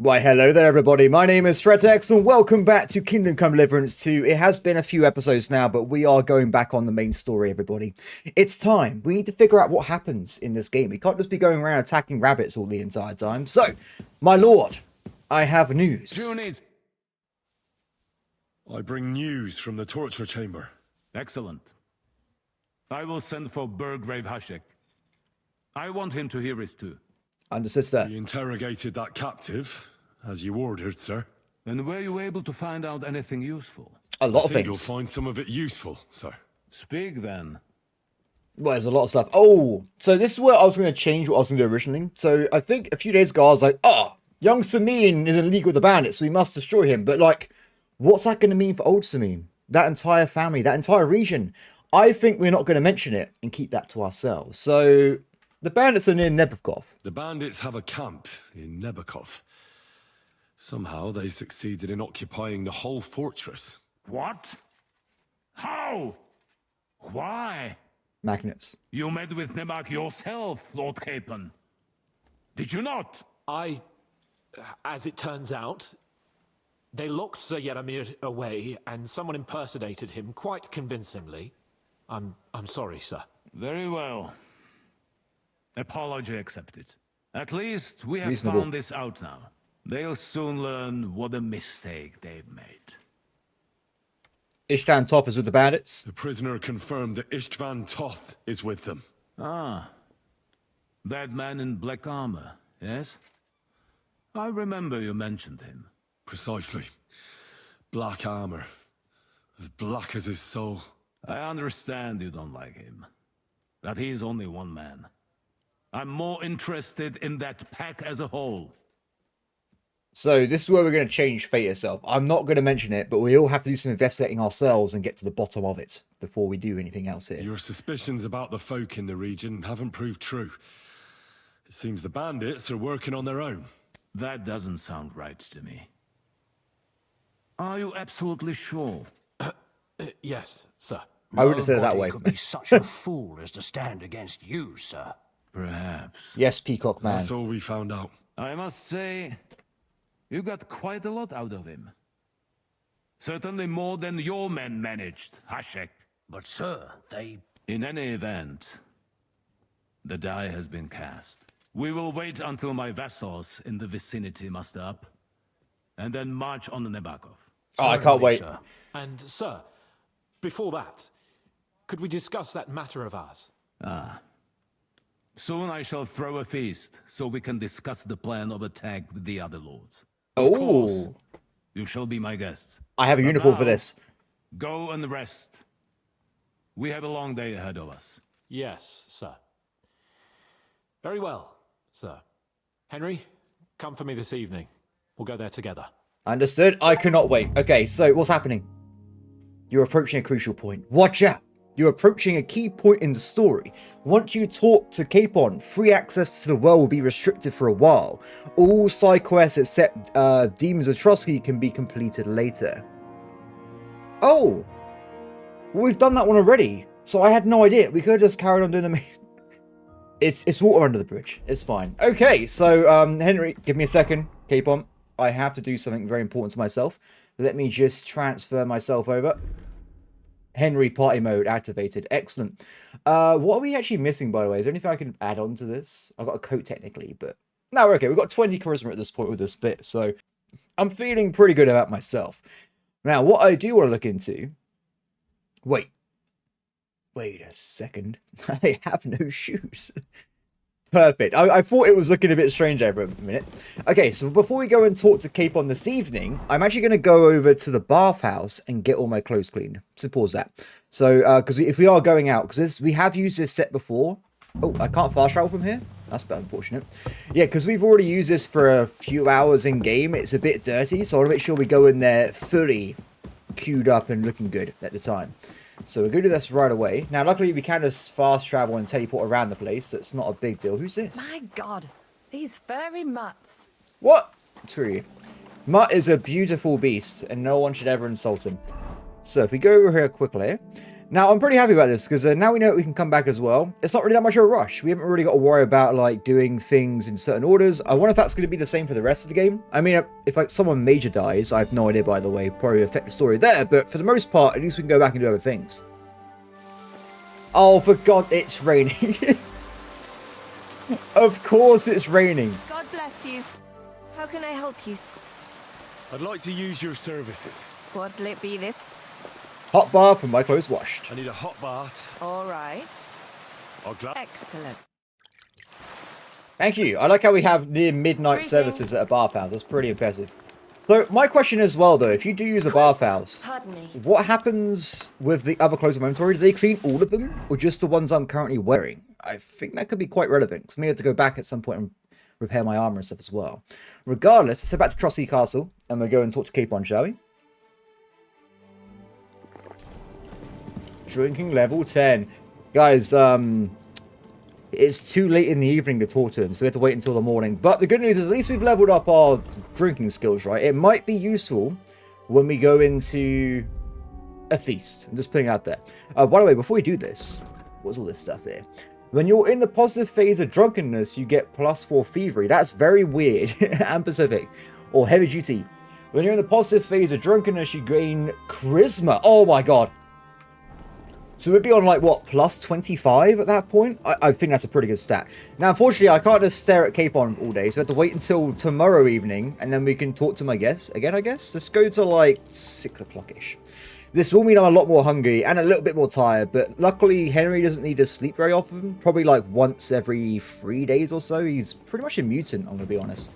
Why, hello there, everybody. My name is Shredtex, and welcome back to Kingdom Come Deliverance 2. It has been a few episodes now, but we are going back on the main story, everybody. It's time. We need to figure out what happens in this game. We can't just be going around attacking rabbits all the entire time. So, my lord, I have news. I bring news from the torture chamber. Excellent. I will send for Burgrave Hashek. I want him to hear it too. Understood, sir. We interrogated that captive, as you ordered, sir. And were you able to find out anything useful? A lot of I think things. you'll find some of it useful, sir. Speak then. Well, there's a lot of stuff. Oh, so this is where I was going to change what I was going to do originally. So I think a few days ago I was like, young Samin is in league with the bandits, so we must destroy him. But like, what's that going to mean for old Samin? That entire family, that entire region. I think we're not going to mention it and keep that to ourselves. So the bandits are near Nebakov. The bandits have a camp in Nebakov. Somehow they succeeded in occupying the whole fortress. What? How? Why? Magnets. You met with Nebak yourself, Lord Capon. Did you not? As it turns out, they locked Sir Yaramir away and someone impersonated him quite convincingly. I'm sorry, sir. Very well. Apology accepted. At least we have Reasonable. found this out now. They'll soon learn what a mistake they've made. Ishtan Top is with the bandits. The prisoner confirmed that Istvan Toth is with them. Ah. That man in black armor, yes? I remember you mentioned him. Precisely. Black armor. As black as his soul. I understand you don't like him. But he's only one man. I'm more interested in that pack as a whole. So this is where we're going to change fate itself. I'm not going to mention it, but we all have to do some investigating ourselves and get to the bottom of it before we do anything else here. Your suspicions about the folk in the region haven't proved true. It seems the bandits are working on their own. That doesn't sound right to me. Are you absolutely sure? Yes, sir. I wouldn't have said it that way. Nobody could be such a fool as to stand against you, sir. Perhaps. Yes, Peacock Man. That's all we found out. I must say, you got quite a lot out of him. Certainly more than your men managed, Hashek. But, sir, they... In any event, the die has been cast. We will wait until my vassals in the vicinity muster up, and then march on the Nebakov. Oh, I can't wait. Sir. And, sir, before that, could we discuss that matter of ours? Soon I shall throw a feast, so we can discuss the plan of attack with the other lords. Oh, You shall be my guests. I have a uniform for now- this. Go and rest. We have a long day ahead of us. Yes, sir. Very well, sir. Henry, come for me this evening. We'll go there together. Understood. I cannot wait. Okay, so what's happening? You're approaching a crucial point. Watch out. You're approaching a key point in the story. Once you talk to Capon, free access to the well will be restricted for a while. All side quests except Demons of Trotsky can be completed later. Oh! Well, we've done that one already. So I had no idea. We could have just carried on doing the main... It's water under the bridge. It's fine. Okay, so Henry, give me a second. Capon, I have to do something very important to myself. Let me just transfer myself over. Henry party mode activated. Excellent. What are we actually missing, by the way? Is there anything I can add on to this? I've got a coat technically, but no, we're okay. We've got 20 charisma at this point with this bit, so I'm feeling pretty good about myself. Now, what I do want to look into... Wait a second. I have no shoes. Perfect. I thought it was looking a bit strange there for a minute. Okay, so before we go and talk to Capon this evening, I'm actually going to go over to the bathhouse and get all my clothes cleaned. Simple as that. So, because if we are going out, because we have used this set before. Oh, I can't fast travel from here? That's a bit unfortunate. Yeah, because we've already used this for a few hours in game. It's a bit dirty, so I want to make sure we go in there fully queued up and looking good at the time. So we're going to do this right away. Now, luckily, we can just fast travel and teleport around the place, so it's not a big deal. Who's this? My God, these furry mutts. What? True. Mutt is a beautiful beast, and no one should ever insult him. So if we go over here quickly, Now, I'm pretty happy about this, because now we know that we can come back as well. It's not really that much of a rush. We haven't really got to worry about, like, doing things in certain orders. I wonder if that's going to be the same for the rest of the game. I mean, if, like, someone major dies, I have no idea, by the way, probably affect the story there, but for the most part, at least we can go back and do other things. Oh, for God, it's raining. Of course it's raining. God bless you. How can I help you? I'd like to use your services. What'll it be this? Hot bath and my clothes washed. I need a hot bath. All right. Excellent. Thank you. I like how we have near midnight services at a bathhouse. That's pretty impressive. So, my question as well, though, if you do use a bathhouse, Pardon me. what happens with the other clothes in my inventory? Do they clean all of them, or just the ones I'm currently wearing? I think that could be quite relevant, because I may have to go back at some point and repair my armor and stuff as well. Regardless, let's head back to Trusty Castle, and we'll go and talk to Capon, shall we? Drinking level 10. Guys, it's too late in the evening to talk to him, so we have to wait until the morning. But the good news is at least we've leveled up our drinking skills, right? It might be useful when we go into a feast. I'm just putting it out there. By the way, before we do this, what's all this stuff here? When you're in the positive phase of drunkenness, you get +4 thievery. That's very weird and specific. Or heavy duty. When you're in the positive phase of drunkenness, you gain charisma. Oh my God. So we'd be on, like, what, +25 at that point? I think that's a pretty good stat. Now, unfortunately, I can't just stare at Capon all day, so we have to wait until tomorrow evening, and then we can talk to my guests again, I guess. Let's go to, like, 6 o'clock-ish. This will mean I'm a lot more hungry and a little bit more tired, but luckily, Henry doesn't need to sleep very often. Probably, like, once every 3 days or so. He's pretty much a mutant, I'm going to be honest.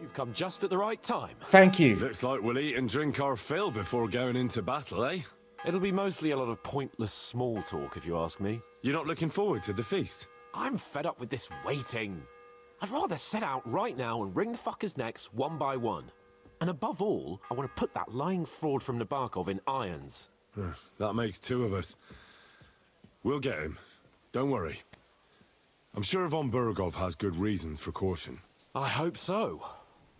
You've come just at the right time. Thank you. Looks like we'll eat and drink our fill before going into battle, eh? It'll be mostly a lot of pointless small talk, if you ask me. You're not looking forward to the feast? I'm fed up with this waiting. I'd rather set out right now and wring the fuckers' necks one by one. And above all, I want to put that lying fraud from Nebakov in irons. That makes 2 of us. We'll get him. Don't worry. I'm sure Von Burgov has good reasons for caution. I hope so.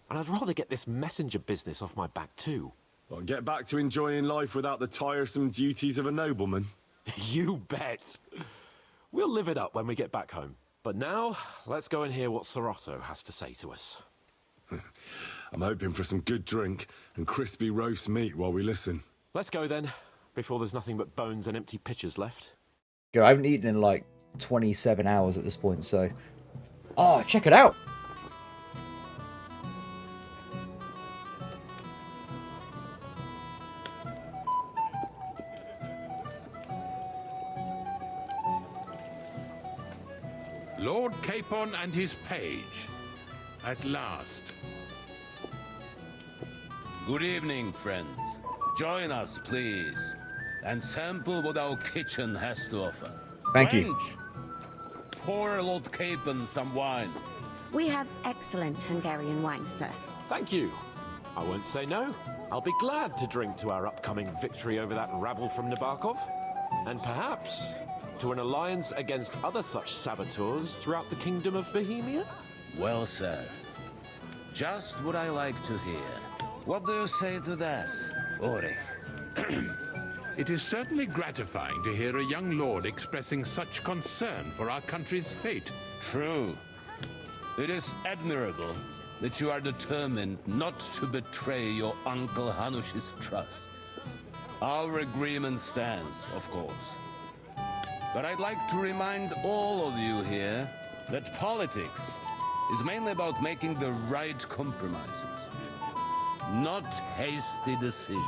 And I'd rather get this messenger business off my back too. Well, get back to enjoying life without the tiresome duties of a nobleman. You bet. We'll live it up when we get back home. But now, let's go and hear what Sorotto has to say to us. I'm hoping for some good drink and crispy roast meat while we listen. Let's go then, before there's nothing but bones and empty pitchers left. I haven't eaten in, like, 27 hours at this point, so... Oh, check it out! Lord Capon and his page. At last. Good evening, friends. Join us, please, and sample what our kitchen has to offer. Thank you. Wench, pour Lord Capon some wine. We have excellent Hungarian wine, sir. Thank you. I won't say no. I'll be glad to drink to our upcoming victory over that rabble from Nebakov. And perhaps to an alliance against other such saboteurs throughout the Kingdom of Bohemia? Well said. Just what I like to hear. What do you say to that, Ori? It is certainly gratifying to hear a young lord expressing such concern for our country's fate. True. It is admirable that you are determined not to betray your Uncle Hanush's trust. Our agreement stands, of course. But I'd like to remind all of you here that politics is mainly about making the right compromises, not hasty decisions.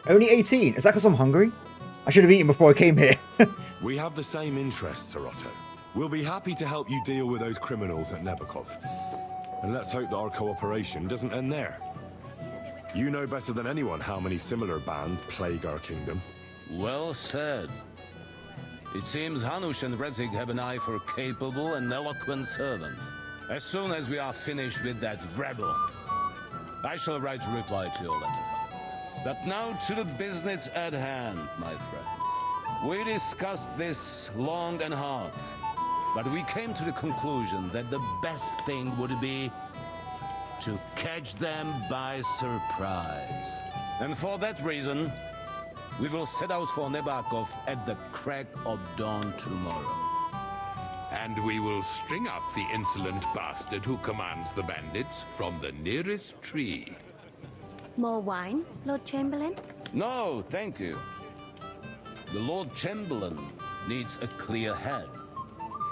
Only 18? Is that because I'm hungry? I should have eaten before I came here. We have the same interests, Sorotto. We'll be happy to help you deal with those criminals at Nebakov. And let's hope that our cooperation doesn't end there. You know better than anyone how many similar bands plague our kingdom. Well said. It seems Hanush and Rezig have an eye for capable and eloquent servants. As soon as we are finished with that rebel, I shall write a reply to your letter. But now to the business at hand, my friends. We discussed this long and hard, but we came to the conclusion that the best thing would be to catch them by surprise. And for that reason, we will set out for Nebakov at the crack of dawn tomorrow. And we will string up the insolent bastard who commands the bandits from the nearest tree. More wine, Lord Chamberlain? No, thank you. The Lord Chamberlain needs a clear head.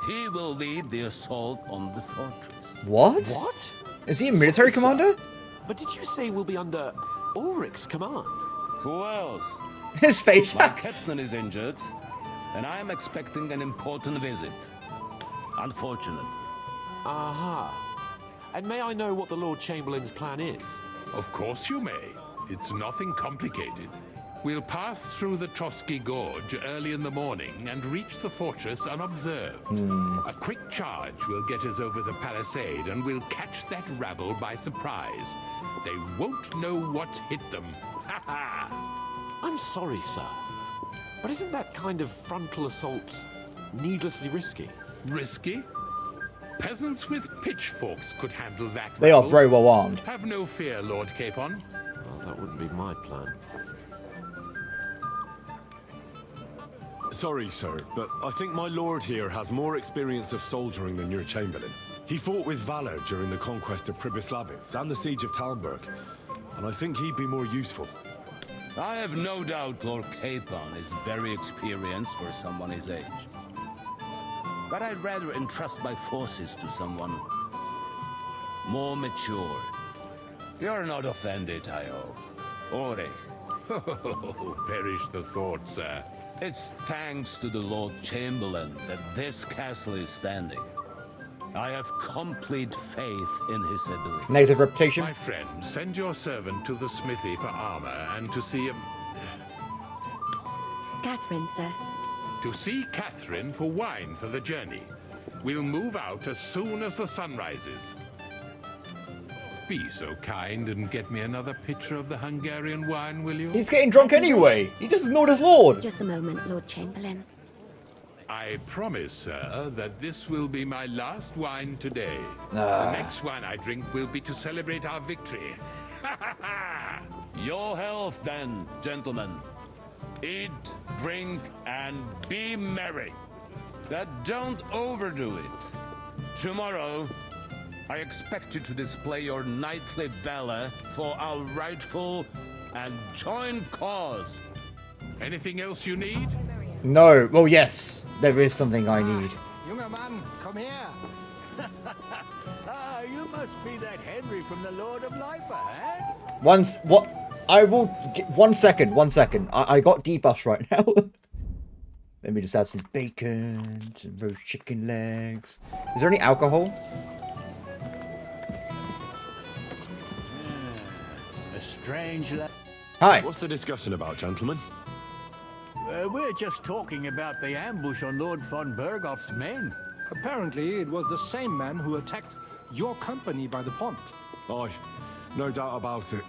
He will lead the assault on the fortress. What? What? Is he a military commander? But did you say we'll be under Ulrich's command? Who else? His face. My captain is injured, and I am expecting an important visit. Unfortunate. Aha. And may I know what the Lord Chamberlain's plan is? Of course you may. It's nothing complicated. We'll pass through the Trotsky Gorge early in the morning and reach the fortress unobserved. A quick charge will get us over the palisade and we'll catch that rabble by surprise. They won't know what hit them. Ha ha! I'm sorry, sir. But isn't that kind of frontal assault needlessly risky? Risky? Peasants with pitchforks could handle that They are rabble. very well armed. Have no fear, Lord Capon. Well, that wouldn't be my plan. Sorry, sir, but I think my lord here has more experience of soldiering than your chamberlain. He fought with valor during the conquest of Pribyslavitz and the siege of Talmberg, and I think he'd be more useful. I have no doubt Lord Capon is very experienced for someone his age. But I'd rather entrust my forces to someone more mature. You're not offended, I hope. Ore. Oh, perish the thought, sir. It's thanks to the Lord Chamberlain that this castle is standing. I have complete faith in his ability. Negative reputation. My friend, send your servant to the smithy for armor and to see Catherine, sir. To see Catherine for wine for the journey. We'll move out as soon as the sun rises. Be so kind and get me another pitcher of the Hungarian wine, will you? He's getting drunk anyway. He just ignored his lord. Just a moment, Lord Chamberlain. I promise, sir, that this will be my last wine today. The next wine I drink will be to celebrate our victory. Your health, then, gentlemen. Eat, drink, and be merry. But don't overdo it. Tomorrow, I expect you to display your knightly valor for our rightful and joint cause. Anything else you need? No. Well, yes. There is something I need. Junger Mann, come here. You must be that Henry from the Lord of Lifer, eh? Once, what? I will get 1 second. 1 second. I got debuffs right now. Let me just have some bacon, some roast chicken legs. Is there any alcohol? A strange Hi. What's the discussion about, gentlemen? We're just talking about the ambush on Lord von Bergoff's men. Apparently, it was the same man who attacked your company by the pond. Aye, no doubt about it.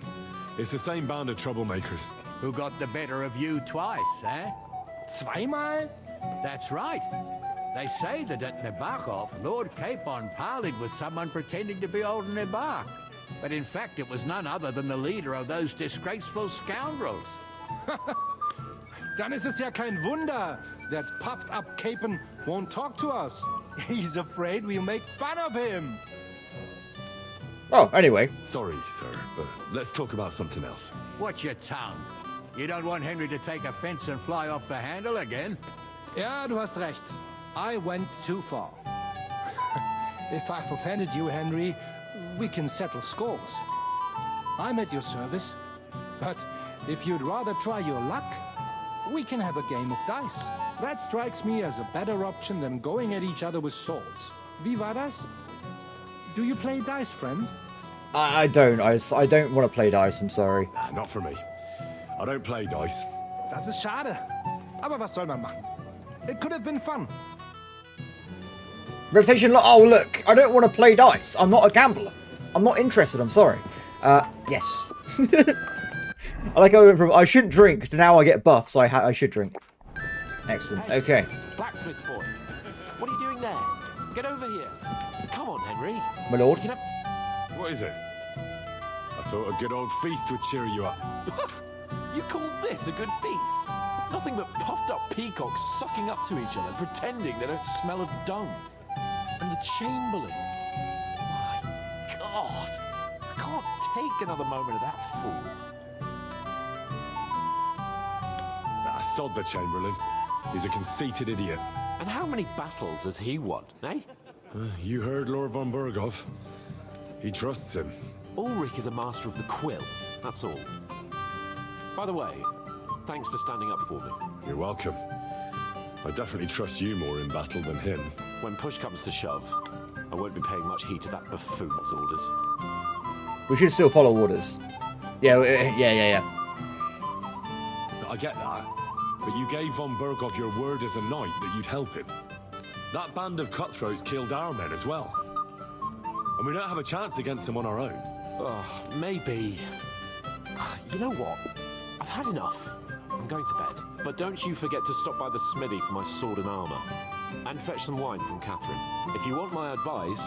It's the same band of troublemakers. Who got the better of you twice, eh? Zweimal? That's right. They say that at Nebakov, Lord Capon parleyed with someone pretending to be old Nebak. But in fact, it was none other than the leader of those disgraceful scoundrels. Dann ist es ja kein Wunder that puffed up Capon won't talk to us. He's afraid we'll make fun of him. Oh, anyway. Sorry, sir, but let's talk about something else. Watch your tongue. You don't want Henry to take offense and fly off the handle again? Ja, du hast recht. I went too far. If I've offended you, Henry, we can settle scores. I'm at your service. But if you'd rather try your luck, we can have a game of dice. That strikes me as a better option than going at each other with swords. Wie war das? Do you play dice, friend? I don't. I don't want to play dice. I'm sorry. Nah, not for me. I don't play dice. Das ist schade. Aber was soll man machen? It could have been fun. Reputation. Oh, look. I don't want to play dice. I'm not a gambler. I'm not interested. I'm sorry. Yes. I like how I went from I shouldn't drink to now I get buffs. So I should drink. Excellent. Hey, Okay. Blacksmith's boy. What are you doing there? Get over here. Come on, Henry. My lord. You can have... What is it? I thought a good old feast would cheer you up. You call this a good feast? Nothing but puffed up peacocks sucking up to each other, pretending they don't smell of dung. And the Chamberlain. My God. I can't take another moment of that fool. Nah, sod the Chamberlain. He's a conceited idiot. And how many battles has he won, eh? You heard Lord von Berghoff. He trusts him. Ulrich is a master of the quill, that's all. By the way, thanks for standing up for me. You're welcome. I definitely trust you more in battle than him. When push comes to shove, I won't be paying much heed to that buffoon's orders. We should still follow orders. Yeah. I get that. But you gave von Berghoff your word as a knight that you'd help him. That band of cutthroats killed our men as well. And we don't have a chance against them on our own. Oh, maybe. You know what? I've had enough. I'm going to bed. But don't you forget to stop by the smithy for my sword and armor. And fetch some wine from Catherine. If you want my advice,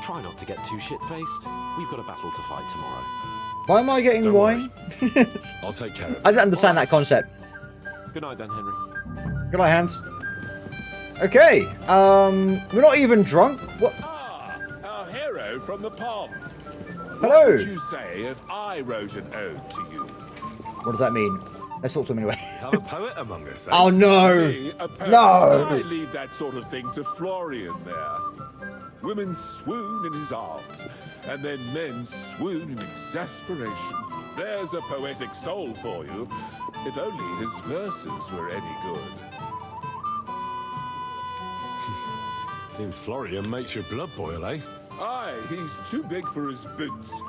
try not to get too shit-faced. We've got a battle to fight tomorrow. Why am I getting Don't wine? I'll take care of it. I don't understand that concept. Good night then, Henry. Good night, Hans. Okay, we're not even drunk. What? Ah, our hero from the pond. Hello. What would you say if I wrote an ode to you? What does that mean? Let's talk to him anyway. Have a poet among us, eh? Oh no! Me, a poet. No! I leave that sort of thing to Florian there. Women swoon in his arms, and then men swoon in exasperation. There's a poetic soul for you, if only his verses were any good. Seems Florian makes your blood boil, eh? Aye, he's too big for his boots.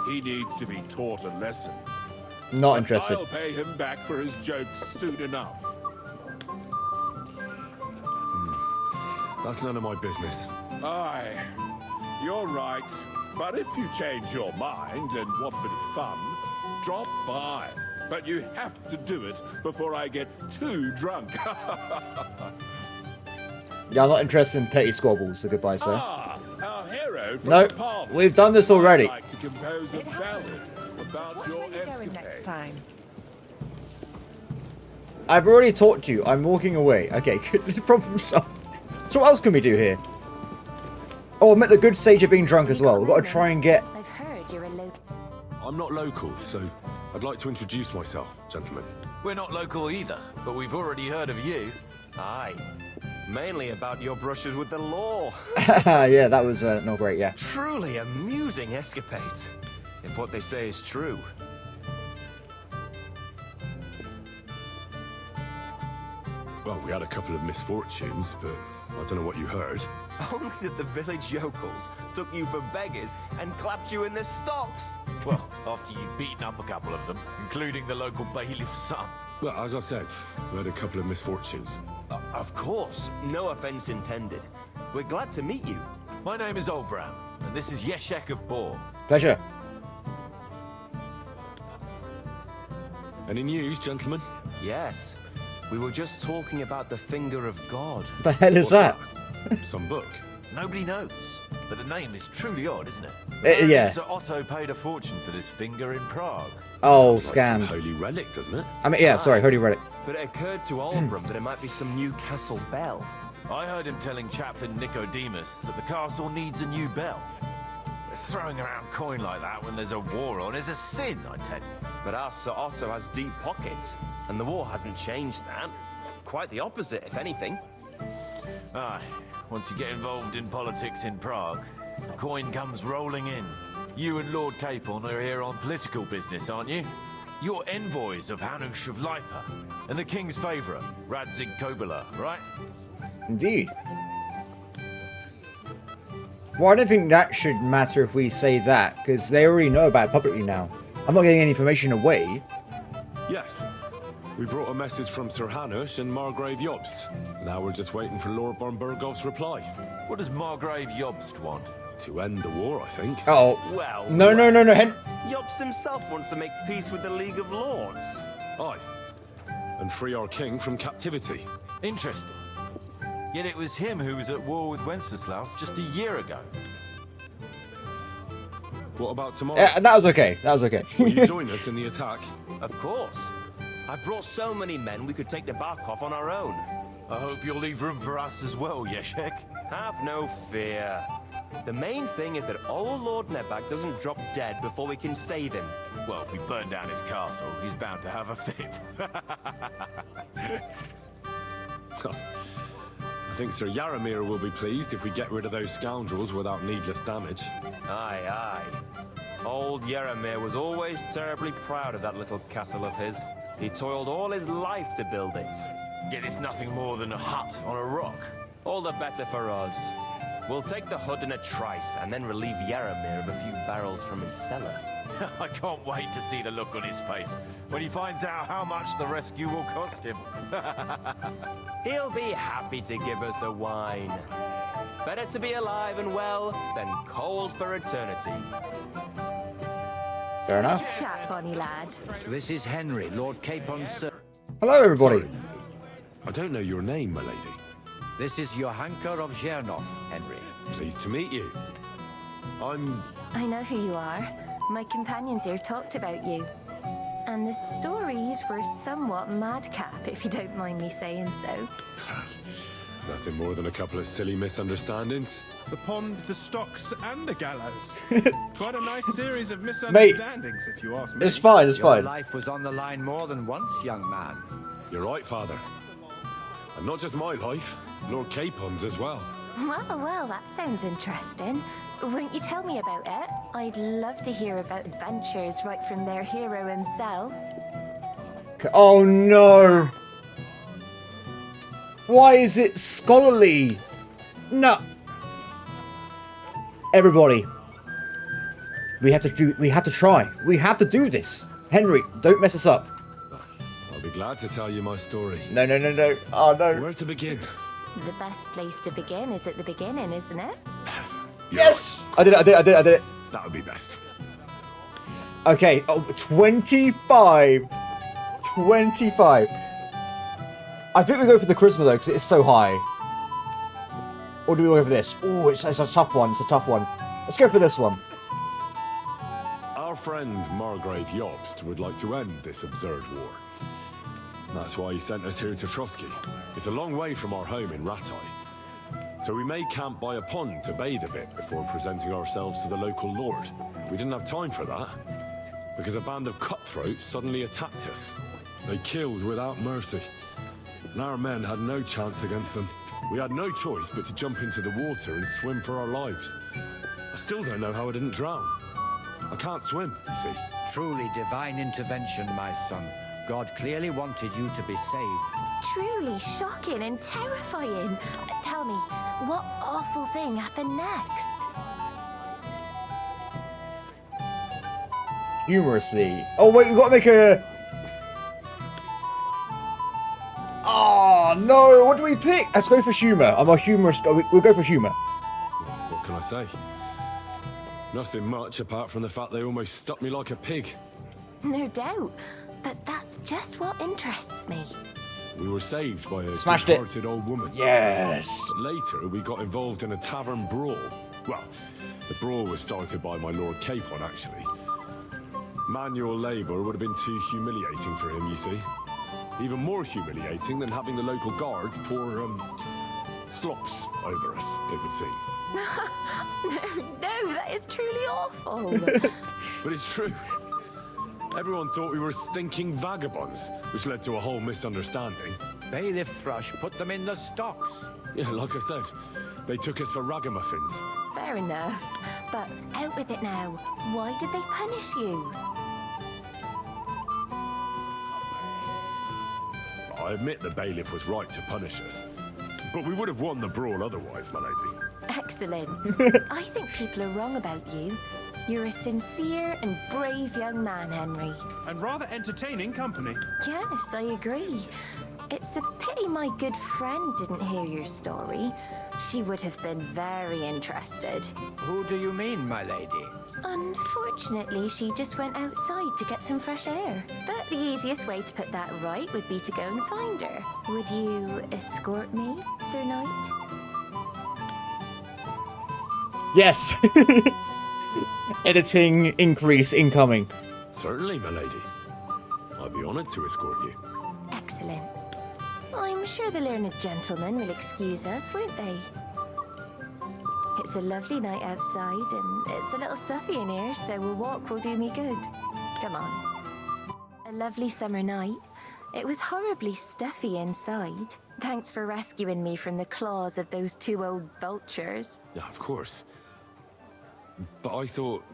He needs to be taught a lesson. Not interested. I'll pay him back for his jokes soon enough. That's none of my business. Aye, you're right. But if you change your mind and want a bit of fun, drop by. But you have to do it before I get too drunk. Yeah, I'm not interested in petty squabbles, so goodbye, sir. Ah, our hero from No, the pond. we've done this already. I'd like to compose a ballad about What your way are you going escapades. next time? I've already talked to you. I'm walking away. Okay, good problem solved. So what else can we do here? Oh, I met the good sage of being drunk as well. We've got to try and get... I've heard you're a local. I'm not local, so I'd like to introduce myself, gentlemen. We're not local either, but we've already heard of you. Aye. Mainly about your brushes with the law. Yeah, that was not great, yeah. Truly amusing escapades, if what they say is true. Well, we had a couple of misfortunes, but I don't know what you heard. Only that the village yokels took you for beggars and clapped you in the stocks. Well, after you'd beaten up a couple of them, including the local bailiff's son. Well, as I said, we had a couple of misfortunes. Of course, no offense intended. We're glad to meet you. My name is Olbram, and this is Yeshek of Bor. Pleasure. Any news, gentlemen? Yes. We were just talking about the finger of God. What the hell is that? Some book? Nobody knows, but the name is truly odd, isn't it? Yeah. Sir Otto paid a fortune for this finger in Prague. Oh, Sounds like some scam. holy relic, doesn't it? I mean, yeah, sorry, Holy Relic. But it occurred to Olbram that it might be some new castle bell. I heard him telling Chaplain Nicodemus that the castle needs a new bell. Throwing around coin like that when there's a war on is a sin, I tell you. But our Sir Otto has deep pockets, and the war hasn't changed that. Quite the opposite, if anything. Aye, once you get involved in politics in Prague, the coin comes rolling in. You and Lord Capon are here on political business, aren't you? You're envoys of Hanush of Lipa, and the king's favourite, Radzig Kobyla, right? Indeed. Well, I don't think that should matter if we say that, because they already know about it publicly now. I'm not getting any information away. Yes. We brought a message from Sir Hanush and Margrave Jobst. Now we're just waiting for Lord von Berghoff's reply. What does Margrave Jobst want? To end the war, I think. Uh-oh. Well, No. Jobst himself wants to make peace with the League of Lords. Aye. And free our king from captivity. Interesting. Yet it was him who was at war with Wenceslaus just a year ago. What about tomorrow? Yeah, that was okay. That was okay. Will you join us in the attack? Of course. I've brought so many men we could take Nebakov on our own. I hope you'll leave room for us as well, Yeshek. Have no fear. The main thing is that old Lord Nebak doesn't drop dead before we can save him. Well, if we burn down his castle, he's bound to have a fit. I think Sir Yaramir will be pleased if we get rid of those scoundrels without needless damage. Aye, aye. Old Yaramir was always terribly proud of that little castle of his. He toiled all his life to build it. Yet it's nothing more than a hut on a rock. All the better for us. We'll take the hut in a trice and then relieve Yaramir of a few barrels from his cellar. I can't wait to see the look on his face when he finds out how much the rescue will cost him. He'll be happy to give us the wine. Better to be alive and well than cold for eternity. Fair enough. Chat, bonny lad. This is Henry, Lord Capon's. Hello, everybody. Sorry. I don't know your name, my lady. This is Johanka of Zhernov, Henry. Pleased to meet you. I know who you are. My companions here talked about you. And the stories were somewhat madcap, if you don't mind me saying so. Nothing more than a couple of silly misunderstandings. The pond, the stocks, and the gallows. Quite a nice series of misunderstandings, if you ask me. It's fine, it's Your fine. life was on the line more than once, young man. You're right, Father. And not just my life, Lord Capon's as well. Well, that sounds interesting. Won't you tell me about it? I'd love to hear about adventures right from their hero himself. Oh no! Why is it scholarly? No. Everybody, we have to try. We have to do this. Henry, don't mess us up. I'll be glad to tell you my story. No. Oh no. Where to begin? The best place to begin is at the beginning, isn't it? Yes! I did it. That would be best. Okay, 25. I think we go for the charisma though, because it's so high. Or do we go for this? Oh, it's a tough one. It's a tough one. Let's go for this one. Our friend Margrave Jobst would like to end this absurd war. That's why he sent us here to Trotsky. It's a long way from our home in Ratai. So we made camp by a pond to bathe a bit before presenting ourselves to the local lord. We didn't have time for that, because a band of cutthroats suddenly attacked us. They killed without mercy, and our men had no chance against them. We had no choice but to jump into the water and swim for our lives. I still don't know how I didn't drown. I can't swim, you see. Truly divine intervention, my son. God clearly wanted you to be saved. Truly shocking and terrifying. Tell me, what awful thing happened next? Humorously. Oh wait, we've got to make a... Oh no, what do we pick? Let's go for humour. I'm a humorous... We'll go for humour. What can I say? Nothing much apart from the fact they almost stuck me like a pig. No doubt, but that's just what interests me. We were saved by a Smashed it. good-hearted old woman. Yes. But later, we got involved in a tavern brawl. Well, the brawl was started by my Lord Capon, actually. Manual labour would have been too humiliating for him, you see. Even more humiliating than having the local guards pour, slops over us, it would seem. No, that is truly awful. But it's true. Everyone thought we were stinking vagabonds, which led to a whole misunderstanding. Bailiff Thrush put them in the stocks. Yeah, like I said, they took us for ragamuffins. Fair enough, but out with it now. Why did they punish you? I admit the bailiff was right to punish us, but we would have won the brawl otherwise, my lady. Excellent. I think people are wrong about you. You're a sincere and brave young man, Henry. And rather entertaining company. Yes, I agree. It's a pity my good friend didn't hear your story. She would have been very interested. Who do you mean, my lady? Unfortunately, she just went outside to get some fresh air. But the easiest way to put that right would be to go and find her. Would you escort me, Sir Knight? Yes. Editing increase incoming. Certainly, my lady. I'd be honored to escort you. Excellent. I'm sure the learned gentlemen will excuse us, won't they? It's a lovely night outside, and it's a little stuffy in here, so a walk will do me good. Come on. A lovely summer night. It was horribly stuffy inside. Thanks for rescuing me from the claws of those two old vultures. Yeah, of course. But I thought...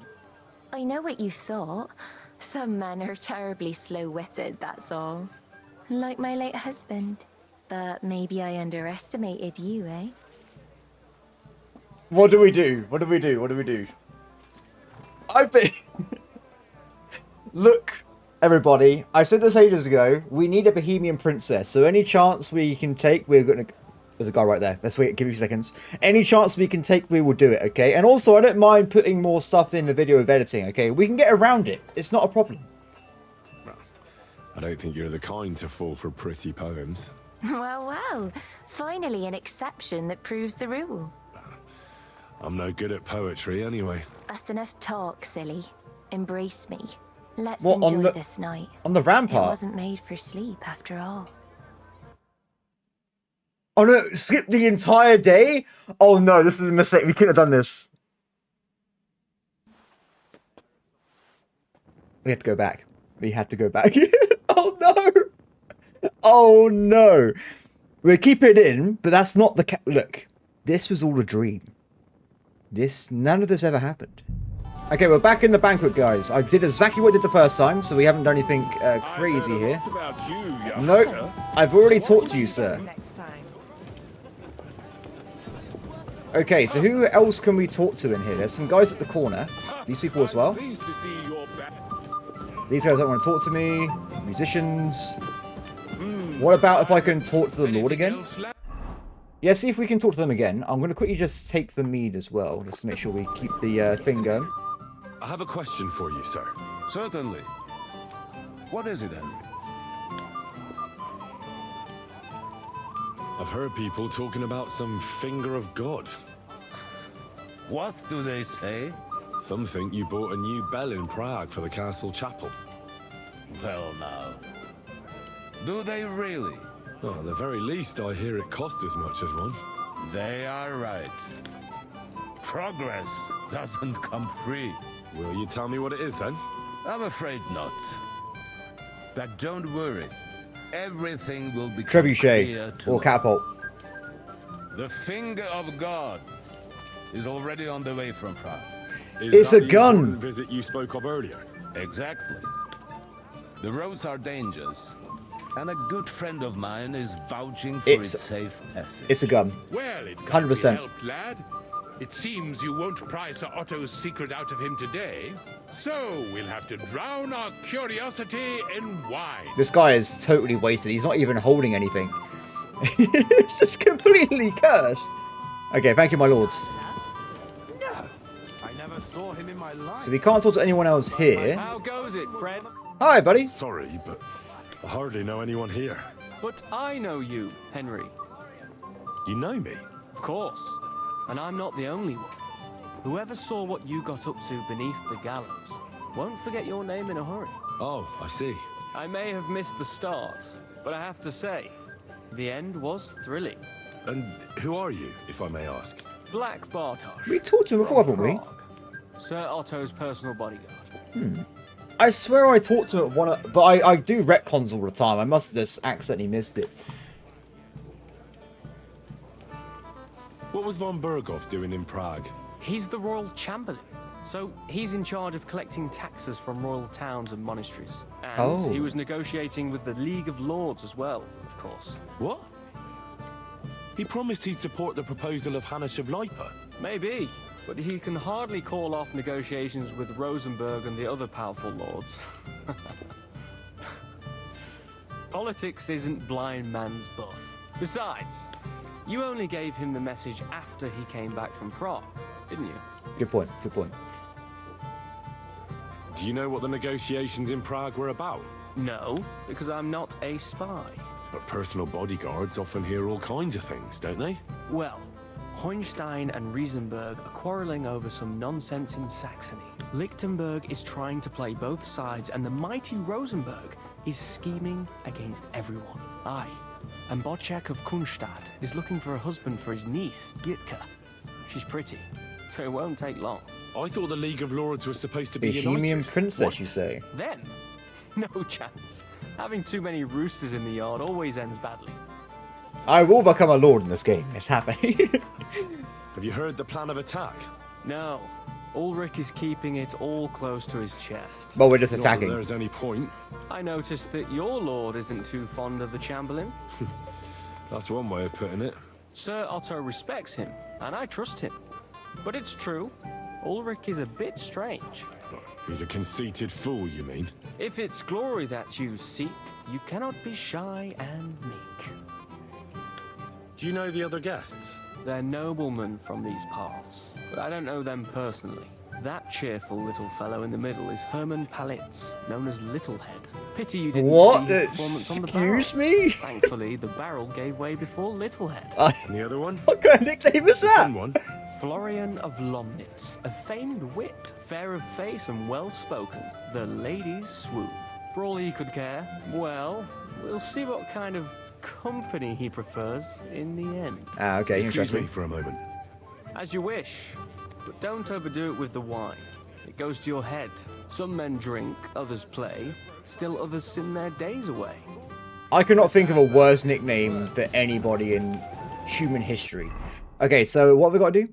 I know what you thought. Some men are terribly slow-witted, that's all. Like my late husband. But maybe I underestimated you, eh? What do we do? What do we do? What do we do? I think... Look, everybody. I said this ages ago. We need a Bohemian princess. So any chance we can take, we're going to... There's a guy right there. Let's wait. Give me a few seconds. Any chance we can take, we will do it, okay? And also, I don't mind putting more stuff in the video of editing, okay? We can get around it. It's not a problem. I don't think you're the kind to fall for pretty poems. Well. Finally an exception that proves the rule. I'm no good at poetry anyway. That's enough talk, silly. Embrace me. Let's What, enjoy this night. On the rampart? It wasn't made for sleep, after all. Oh no, skip the entire day? Oh no, this is a mistake. We couldn't have done this. We had to go back. We had to go back. Oh no! Oh no! We'll keep it in, but that's not the look, this was all a dream. None of this ever happened. Okay, we're back in the banquet, guys. I did exactly what I did the first time, so we haven't done anything crazy here. Nope, I've already talked to you, sir. Okay, so who else can we talk to in here? There's some guys at the corner. These people as well. These guys don't want to talk to me. Musicians. What about if I can talk to the Lord again? Yeah, see if we can talk to them again. I'm going to quickly just take the mead as well, just to make sure we keep the thing going. I have a question for you, sir. Certainly. What is it, Henry? I've heard people talking about some finger of God. What do they say? Some think you bought a new bell in Prague for the castle chapel. Well, now. Do they really? Well, at the very least, I hear it cost as much as one. They are right. Progress doesn't come free. Will you tell me what it is, then? I'm afraid not. But don't worry. Everything will be Trebuchet or catapult. The finger of God is already on the way from Prague. It's a gun. Visit you spoke of earlier. Exactly. The roads are dangerous, and a good friend of mine is vouching for its safe passage. It's a gun. Well, it 100%. helped, lad. It seems you won't pry Sir Otto's secret out of him today, so we'll have to drown our curiosity in wine. This guy is totally wasted. He's not even holding anything. It's just completely cursed. Okay, thank you, my lords. No, I never saw him in my life. So we can't talk to anyone else here. How goes it, Fred? Hi, buddy. Sorry, but I hardly know anyone here. But I know you, Henry. You know me? Of course. And I'm not the only one. Whoever saw what you got up to beneath the gallows won't forget your name in a hurry. Oh, I see. I may have missed the start, but I have to say, the end was thrilling. And who are you, if I may ask? Black Bartosz. We talked to him before, haven't we? Sir Otto's personal bodyguard. I swear I talked to him but I do retcons all the time. I must have just accidentally missed it. What was von Berghoff doing in Prague? He's the royal chamberlain, so he's in charge of collecting taxes from royal towns and monasteries. And he was negotiating with the League of Lords as well, of course. What? He promised he'd support the proposal of Hannes of Lipa. Maybe, but he can hardly call off negotiations with Rosenberg and the other powerful lords. Politics isn't blind man's buff. Besides, you only gave him the message after he came back from Prague, didn't you? Good point, good point. Do you know what the negotiations in Prague were about? No, because I'm not a spy. But personal bodyguards often hear all kinds of things, don't they? Well, Hohenstein and Riesenberg are quarreling over some nonsense in Saxony. Lichtenberg is trying to play both sides, and the mighty Rosenberg is scheming against everyone. Aye, and Bocek of Kunstad is looking for a husband for his niece, Yitka. She's pretty, so it won't take long. I thought the League of Lords was supposed to be Bohemian united. princess, What? you say? Them? No chance. Having too many roosters in the yard always ends badly. I will become a lord in this game. It's happening. Have you heard the plan of attack? No. Ulrich is keeping it all close to his chest. Well, we're just Not attacking. that there's any point. I noticed that your lord isn't too fond of the Chamberlain. That's one way of putting it. Sir Otto respects him, and I trust him. But it's true, Ulrich is a bit strange. He's a conceited fool, you mean? If it's glory that you seek, you cannot be shy and meek. Do you know the other guests? They're noblemen from these parts, but I don't know them personally. That cheerful little fellow in the middle is Herman Palitz, known as Littlehead. Pity you didn't What? see his performance on the barrel. Excuse me? Thankfully, the barrel gave way before Littlehead. And the other one? What kind of nickname is that? One. Florian of Lomnitz, a famed wit, fair of face and well-spoken. The ladies swoon. For all he could care, well, we'll see what kind of company he prefers in the end. Ah, okay, Excuse me interesting. for a moment. As you wish, but don't overdo it with the wine. It goes to your head. Some men drink, others play, still others sin their days away. I cannot think of a worse nickname for anybody in human history. Okay, so what have we got to do?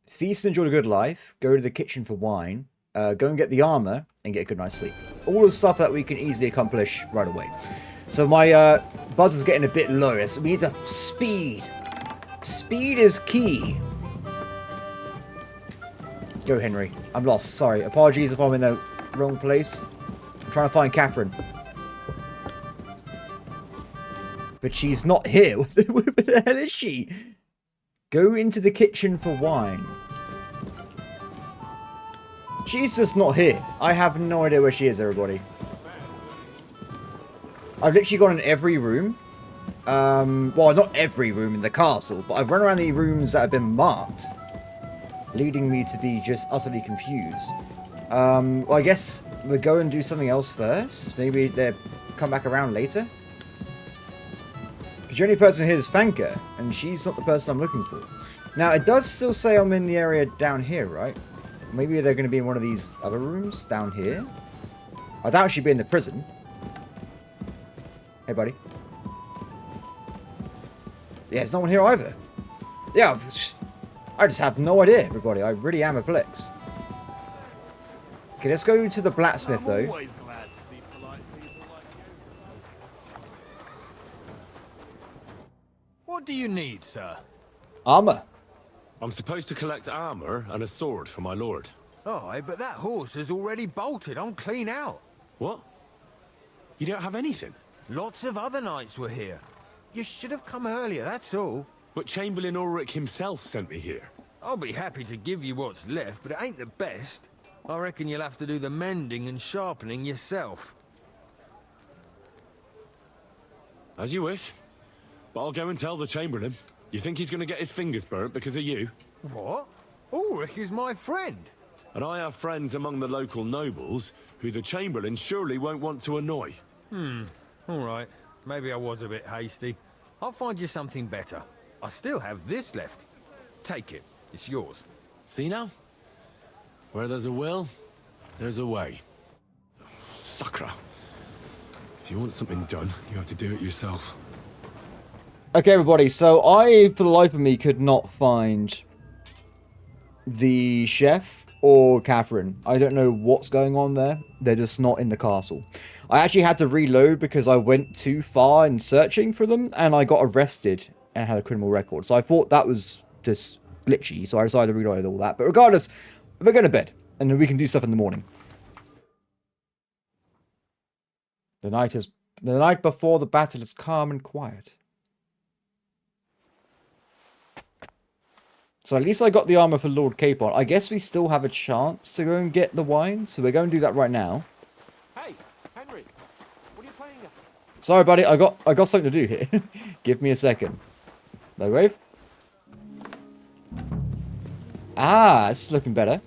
Feast and enjoy a good life, go to the kitchen for wine, go and get the armor, and get a good night's sleep. All the stuff that we can easily accomplish right away. So my buzz is getting a bit low, so we need to speed. Speed is key. Go, Henry. I'm lost. Sorry. Apologies if I'm in the wrong place. I'm trying to find Catherine. But she's not here. Where the hell is she? Go into the kitchen for wine. She's just not here. I have no idea where she is, everybody. I've literally gone in every room. Well, not every room in the castle, but I've run around the rooms that have been marked, leading me to be just utterly confused. Well, I guess we'll go and do something else first. Maybe they'll come back around later. Because the only person here is Fanka, and she's not the person I'm looking for. Now, it does still say I'm in the area down here, right? Maybe they're going to be in one of these other rooms down here. I doubt she'd be in the prison. Hey, buddy. Yeah, there's no one here either. Yeah, I just have no idea, everybody. I really am perplexed. Okay, let's go to the blacksmith, though. What do you need, sir? Armor. I'm supposed to collect armor and a sword for my lord. Oh, but that horse is already bolted. I'm clean out. What? You don't have anything? Lots of other knights were here. You should have come earlier, that's all. But Chamberlain Ulrich himself sent me here. I'll be happy to give you what's left, but it ain't the best. I reckon you'll have to do the mending and sharpening yourself. As you wish. But I'll go and tell the Chamberlain. You think he's going to get his fingers burnt because of you? What? Ulrich is my friend. And I have friends among the local nobles who the Chamberlain surely won't want to annoy. All right. Maybe I was a bit hasty. I'll find you something better. I still have this left. Take it. It's yours. See now? Where there's a will, there's a way. Sucker. If you want something done, you have to do it yourself. Okay, everybody, so I, for the life of me, could not find the chef or Catherine. I don't know what's going on there. They're just not in the castle. I actually had to reload because I went too far in searching for them, and I got arrested and had a criminal record. So I thought that was just glitchy, so I decided to reload all that. But regardless, we're going to bed, and then we can do stuff in the morning. The night before the battle is calm and quiet. So at least I got the armor for Lord Capon. I guess we still have a chance to go and get the wine, so we're going to do that right now. Hey, Henry, what are you playing at? Sorry, buddy, I got something to do here. Give me a second. No wave. Ah, this is looking better.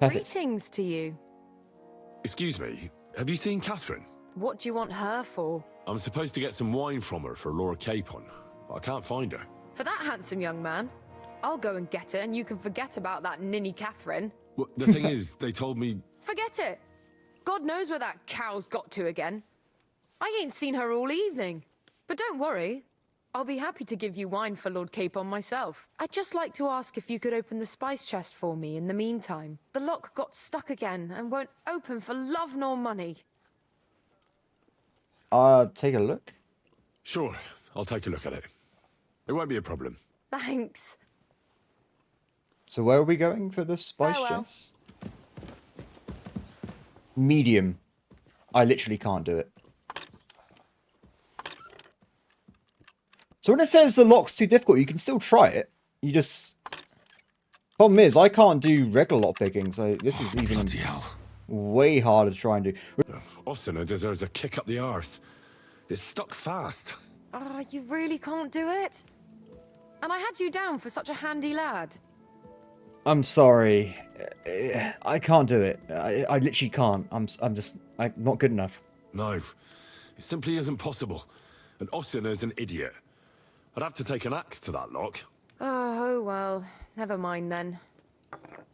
Perfect. Greetings to you. Excuse me, Have you seen Catherine? What do you want her for? I'm supposed to get some wine from her for Lord Capon, but I can't find her. For that handsome young man? I'll go and get her, and you can forget about that ninny Catherine. Well, the thing is, they told me... Forget it! God knows where that cow's got to again. I ain't seen her all evening. But don't worry. I'll be happy to give you wine for Lord Capon myself. I'd just like to ask if you could open the spice chest for me in the meantime. The lock got stuck again and won't open for love nor money. Take a look. Sure, I'll take a look at it. It won't be a problem. Thanks. So where are we going for the spice Farewell. chest? Medium. I literally can't do it. So when it says the lock's too difficult, you can still try it. You just... Problem is, I can't do regular lock picking, so this is even way harder to try and do. Ossina deserves a kick up the arse. It's stuck fast. Ah, you really can't do it? And I had you down for such a handy lad. I'm sorry. I can't do it. I literally can't. I'm not good enough. No, it simply isn't possible. And Ossina's an idiot. I'd have to take an axe to that lock. Oh, well, never mind then.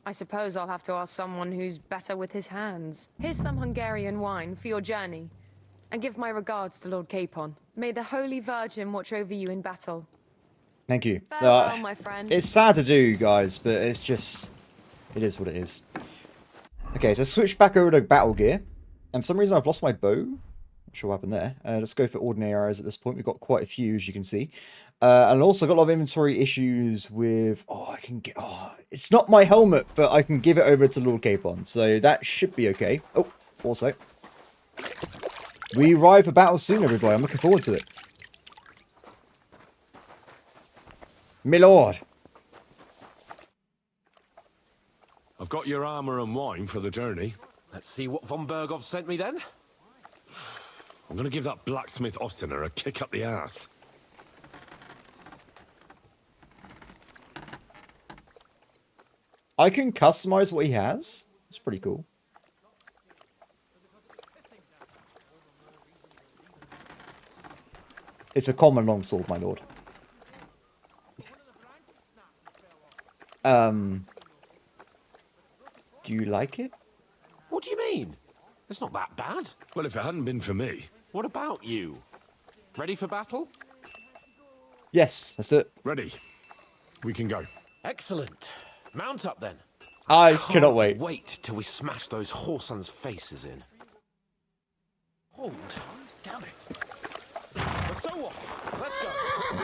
I suppose I'll have to ask someone who's better with his hands. Here's some Hungarian wine for your journey. And give my regards to Lord Capon. May the Holy Virgin watch over you in battle. Thank you. Farewell, my friend. It's sad to do, guys, but it's just... It is what it is. Okay, so switch back over to battle gear. And for some reason I've lost my bow. Not sure what happened there. Let's go for ordinary arrows at this point. We've got quite a few, as you can see. And also got a lot of inventory issues with... Oh, I can get... Oh, it's not my helmet, but I can give it over to Lord Capon. So that should be okay. Oh, also... We arrive for battle soon, everybody. I'm looking forward to it. My lord. I've got your armor and wine for the journey. Let's see what von Bergov sent me then. I'm gonna give that blacksmith Ossina a kick up the ass. I can customize what he has. It's pretty cool. It's a common longsword, my lord. Do you like it? What do you mean? It's not that bad. Well, if it hadn't been for me... What about you? Ready for battle? Yes, let's do it. Ready. We can go. Excellent. Mount up then. I cannot wait. Wait till we smash those whoresons' faces in. Hold. Damn it. But so what? Let's go.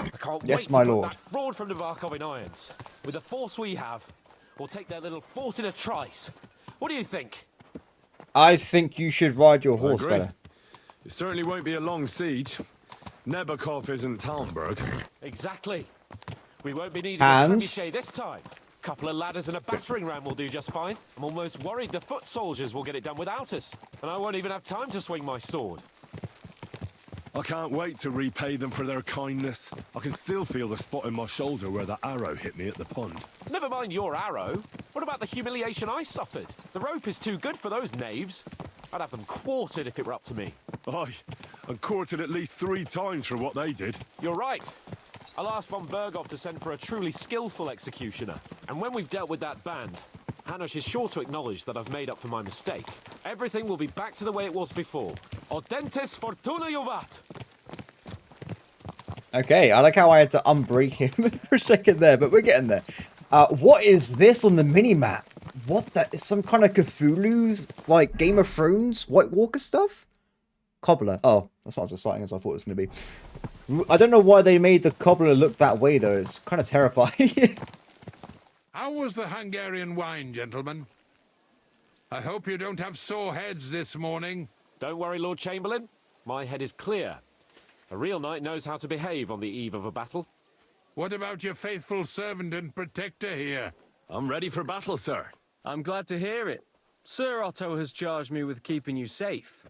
I can't Yes, wait my to put lord. that fraud from Nebakov in irons. With the force we have, we'll take their little fort in a trice. What do you think? I think you should ride your horse agree. better. It certainly won't be a long siege. Nebakov isn't Talmberg. Exactly. We won't be needing Hands. a trebuchet this time. Couple of ladders and a battering ram will do just fine. I'm almost worried the foot soldiers will get it done without us. And I won't even have time to swing my sword. I can't wait to repay them for their kindness. I can still feel the spot in my shoulder where that arrow hit me at the pond. Never mind your arrow. What about the humiliation I suffered? The rope is too good for those knaves. I'd have them quartered if it were up to me. Aye, and quartered at least 3 times for what they did. You're right. I'll ask von Bergov to send for a truly skillful executioner. And when we've dealt with that band, Hanush is sure to acknowledge that I've made up for my mistake. Everything will be back to the way it was before. Audentes fortuna juvat! Okay, I like how I had to unbreak him for a second there, but we're getting there. What is this on the mini-map? What the... Is some kind of Cthulhu, like Game of Thrones, White Walker stuff? Cobbler. Oh, that's not as exciting as I thought it was going to be. I don't know why they made the cobbler look that way, though. It's kind of terrifying. How was the Hungarian wine, gentlemen? I hope you don't have sore heads this morning. Don't worry, Lord Chamberlain. My head is clear. A real knight knows how to behave on the eve of a battle. What about your faithful servant and protector here? I'm ready for battle, sir. I'm glad to hear it. Sir Otto has charged me with keeping you safe.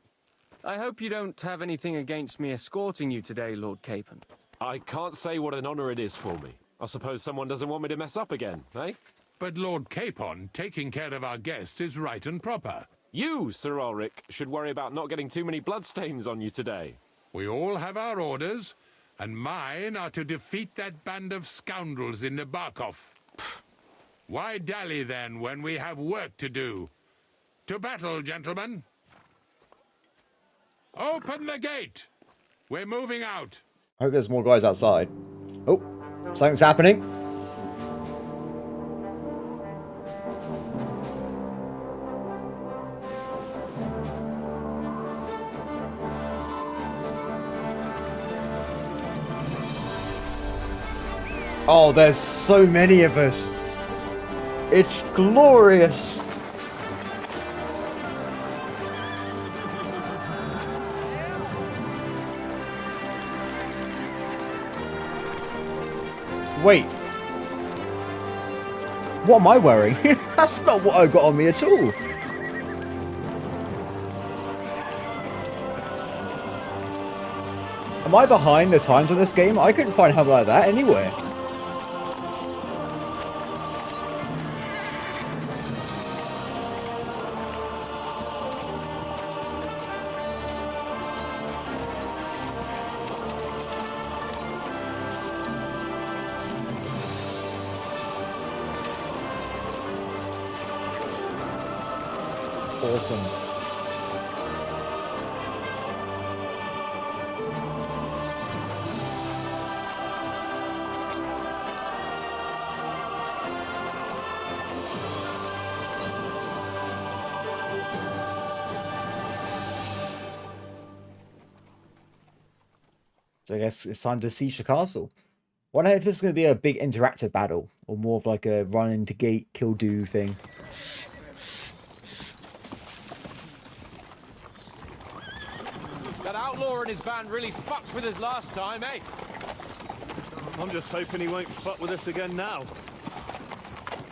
I hope you don't have anything against me escorting you today, Lord Capon. I can't say what an honor it is for me. I suppose someone doesn't want me to mess up again, eh? But Lord Capon taking care of our guests is right and proper. You, Sir Ulrich, should worry about not getting too many bloodstains on you today. We all have our orders, and mine are to defeat that band of scoundrels in Nebakov. Why dally then when we have work to do? To battle, gentlemen. Open the gate. We're moving out. I hope there's more guys outside. Oh, something's happening. Oh, there's so many of us. It's glorious. Wait. What am I wearing? That's not what I got on me at all. Am I behind the times on this game? I couldn't find helmet like that anywhere. Awesome. So I guess it's time to siege the castle. Wonder if this is going to be a big interactive battle, or more of like a run into gate, kill do thing. That outlaw and his band really fucked with us last time, eh? I'm just hoping he won't fuck with us again now.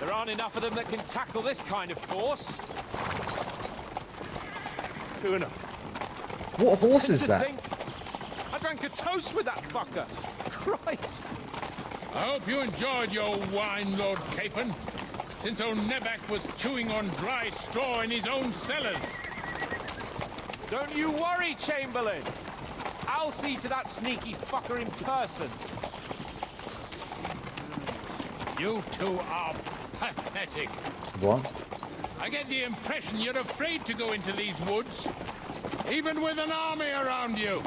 There aren't enough of them that can tackle this kind of force. True enough. What horse is that? I drank a toast with that fucker. Christ. I hope you enjoyed your wine, Lord Capon, since old Nebak was chewing on dry straw in his own cellars. Don't you worry, Chamberlain. I'll see to that sneaky fucker in person. You two are pathetic. What? I get the impression you're afraid to go into these woods, even with an army around you.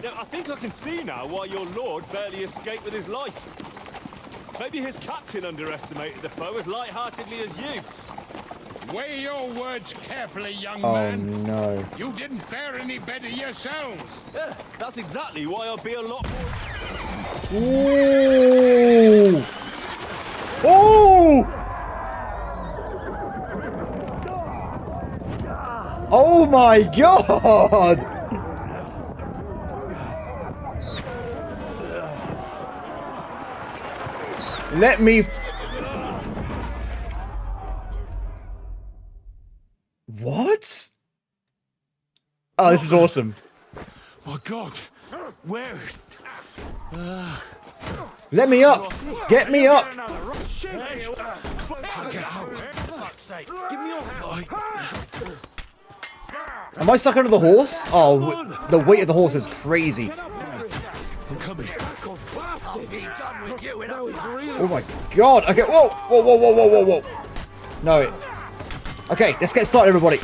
Yeah, I think I can see now why your lord barely escaped with his life. Maybe his captain underestimated the foe as light-heartedly as you. Weigh your words carefully, young Oh, man. no. You didn't fare any better yourselves. Yeah, that's exactly why I'll be a lot more... Ooh! Ooh! Oh my god! Let me... What? Oh, this is awesome. My God, where? Let me up! Get me up! Am I stuck under the horse? Oh, the weight of the horse is crazy. I'm coming. Oh my god! Okay, whoa! Whoa, whoa, whoa, whoa, whoa, whoa! No. Okay, let's get started, everybody.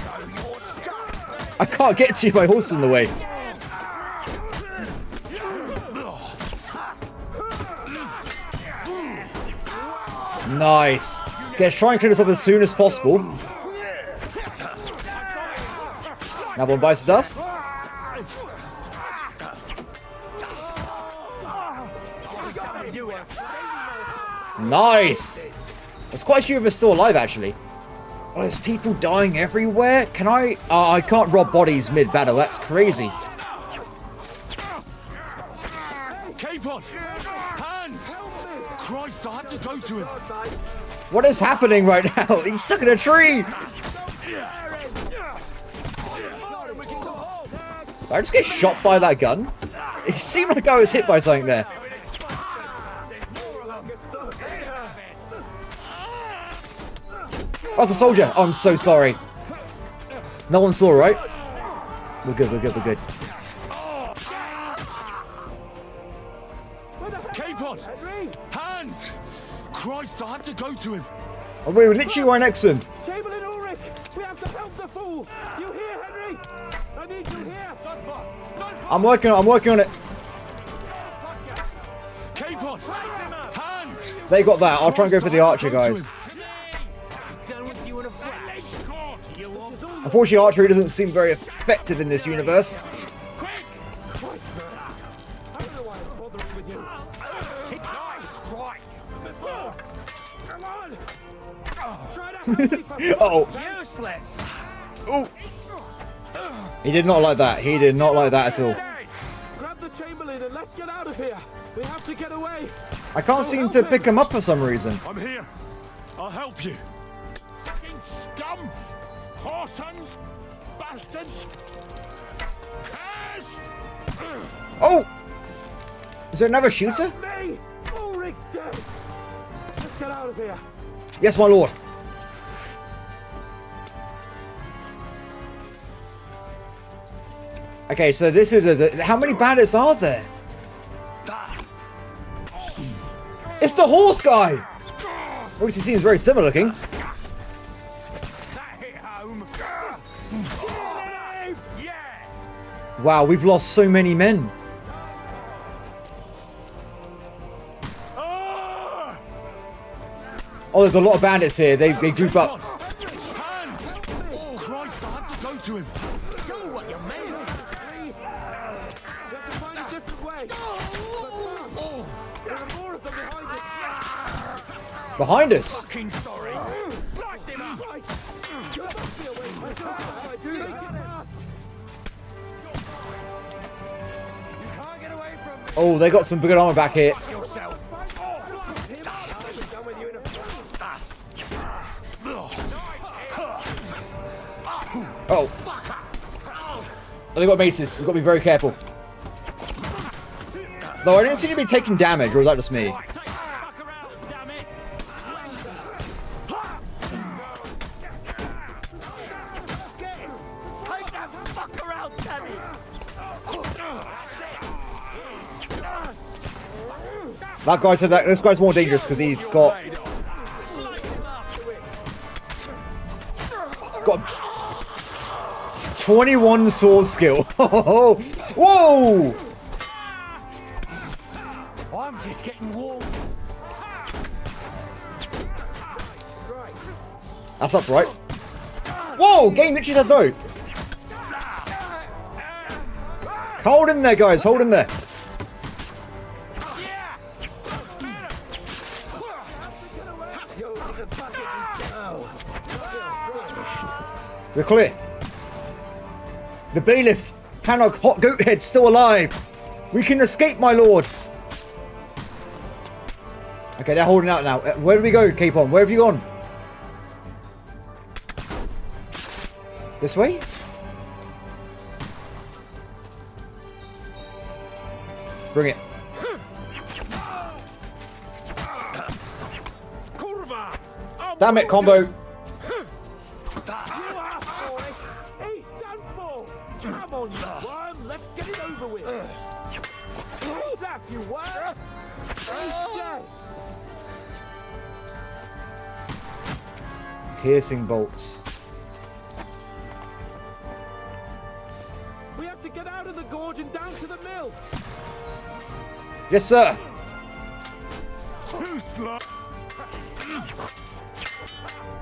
I can't get to you, my horse is in the way. Nice. Okay, let's try and clear this up as soon as possible. Another one bites the dust. Nice. There's quite a few of us still alive, actually. Oh, there's people dying everywhere. Can I? I can't rob bodies mid-battle. That's crazy. Capon! Hands! Christ, I had to go to him. What is happening right now? He's stuck in a tree. Did I just get shot by that gun? It seemed like I was hit by something there. Oh, it's a soldier. Oh, I'm so sorry. No one saw, right? We're good, we're good, we're good. Capon! Hands! Christ, I had to go to him. Oh, we were literally right next to him. Chamberlain Ulrich! We have to help the fool! You hear, Henry? I need you here! I'm working on it. Capon! Hands! They got that. I'll try and go for the archer, guys. Unfortunately, archery doesn't seem very effective in this universe. Oh. Useless. Oh. He did not like that. He did not like that at all. Grab the Chamberlain and let's get out of here. We have to get away. I can't seem to pick him up for some reason. I'm here. I'll help you. Fucking scum! Whoresons! Bastards! Curse! Oh! Is there another shooter? Me! Ulrich dead. Let's get out of here. Yes, my lord. Okay, so this is a... How many bandits are there? It's the horse guy! Obviously seems very similar looking. Wow, we've lost so many men. Oh, there's a lot of bandits here. They group up. Christ, I had to go to him. Do what you mean. We have to find a different way. There are more of them behind us. Behind us? Fucking sorry. Slice him up. You must be away from us. Oh, they got some good armor back here. Oh. Oh, they got maces. We've got to be very careful. Though I don't seem to be taking damage, or is that just me? That guy said that this guy's more dangerous because he's got 21 sword skill. Whoa! I'm just getting warm. That's upright. Whoa! Game literally said no. Hold in there, guys. Hold in there. We're clear. The bailiff, Hanok Hot Goathead, still alive. We can escape, my lord. Okay, they're holding out now. Where do we go, Capon? Where have you gone? This way? Bring it. Damn it, combo. Come on, you worm! Let's get it over with! Who's that, you worm? He's dead! Piercing bolts. We have to get out of the gorge and down to the mill! Yes, sir.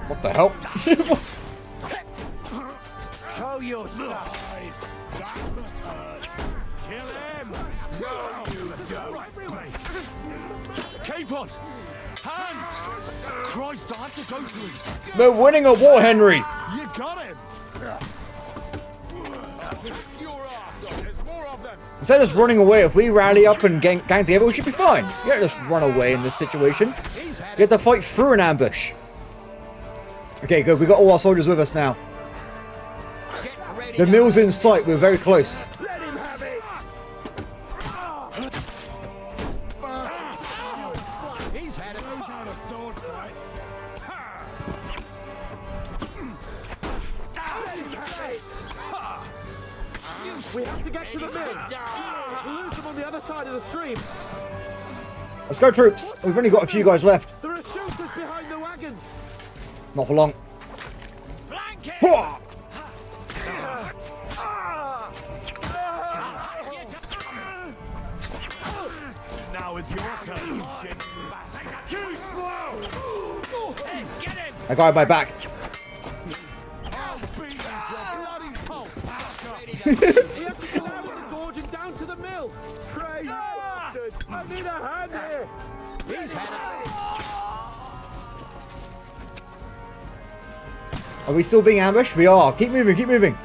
What the hell? Show your size! That must hurt! Kill him! No, you don't! Capon! Hands! Christ, I had to go to him. We're winning a war, Henry. You got him! Instead of just running away, if we rally up and gang together, we should be fine. You don't just run away in this situation. You have to fight through an ambush. Okay, good. We got all our soldiers with us now. The mill's in sight. We're very close. Let him have it! He's had it. Knows how to sword fight. We have to get to the mill. We'll lose them on the other side of the stream. Let's go, troops. We've only got a few guys left. There are shooters behind the wagons. Not for long. Now it's your turn, you shit. Too slow! Hey, get him! I got my back. We have to get out of the gorge and down to the mill. Crazy bastard! I need a hand here. He's Are we still being ambushed? We are. Keep moving, keep moving.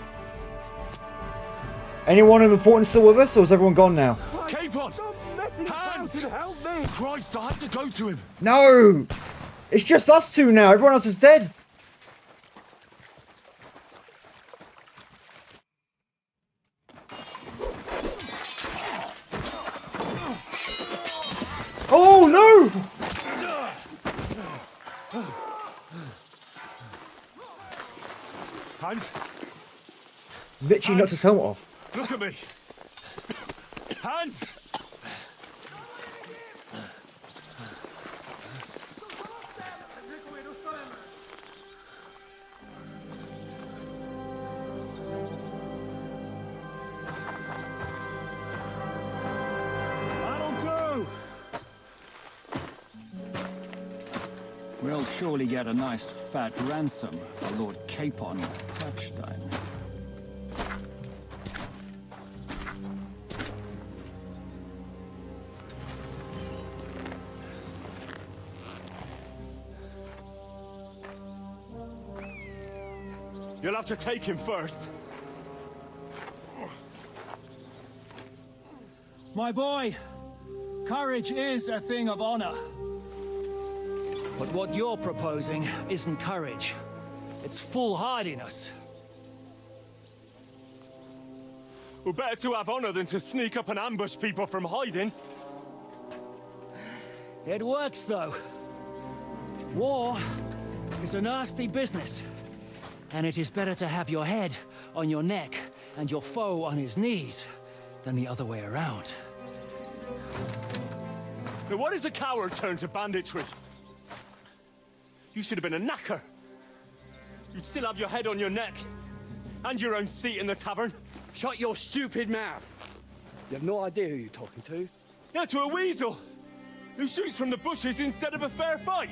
Anyone of importance still with us, or is everyone gone now? Capon! Hands! Help me! Christ, I have to go to him. No! It's just us two now. Everyone else is dead. Oh no! Hands, Literally knocked his helmet off. look at me. Hands! That'll do! We'll surely get a nice fat ransom for Lord Capon Touchstone. You'll have to take him first. My boy, courage is a thing of honor. But what you're proposing isn't courage. It's foolhardiness. We're better to have honor than to sneak up and ambush people from hiding. It works, though. War is a nasty business. And it is better to have your head on your neck and your foe on his knees than the other way around. Now what is a coward turned to banditry? You should have been a knacker. You'd still have your head on your neck. And your own seat in the tavern. Shut your stupid mouth. You have no idea who you're talking to. Yeah, to a weasel. Who shoots from the bushes instead of a fair fight.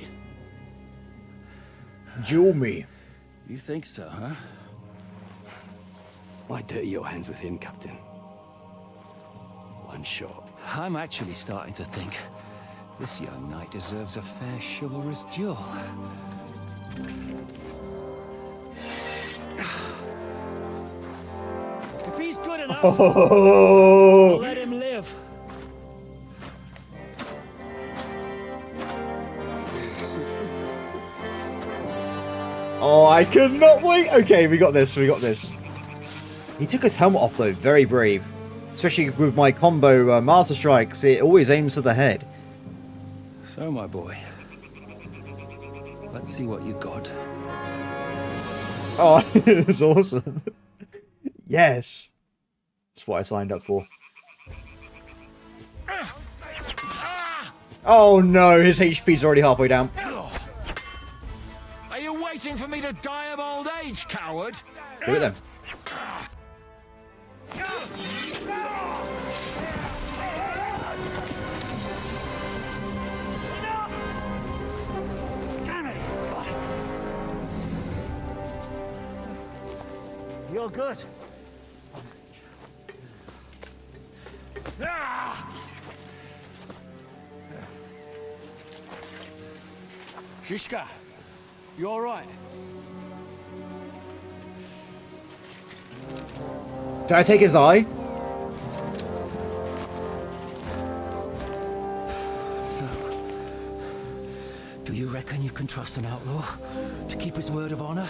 Duel me. You think so, huh? Why dirty your hands with him, Captain? One shot. I'm actually starting to think this young knight deserves a fair chivalrous duel. If he's good enough, I'll let him live. Oh, I could not wait. Okay, we got this. We got this. He took his helmet off, though. Very brave. Especially with my combo Master Strikes. It always aims for the head. So, my boy, let's see what you got. Oh, it's awesome. Yes. That's what I signed up for. Oh, no. His HP's already halfway down. Are you waiting for me to die of old age, coward? Do it then. You're good. Shishka, you all right? Did I take his eye? Do you reckon you can trust an outlaw to keep his word of honor?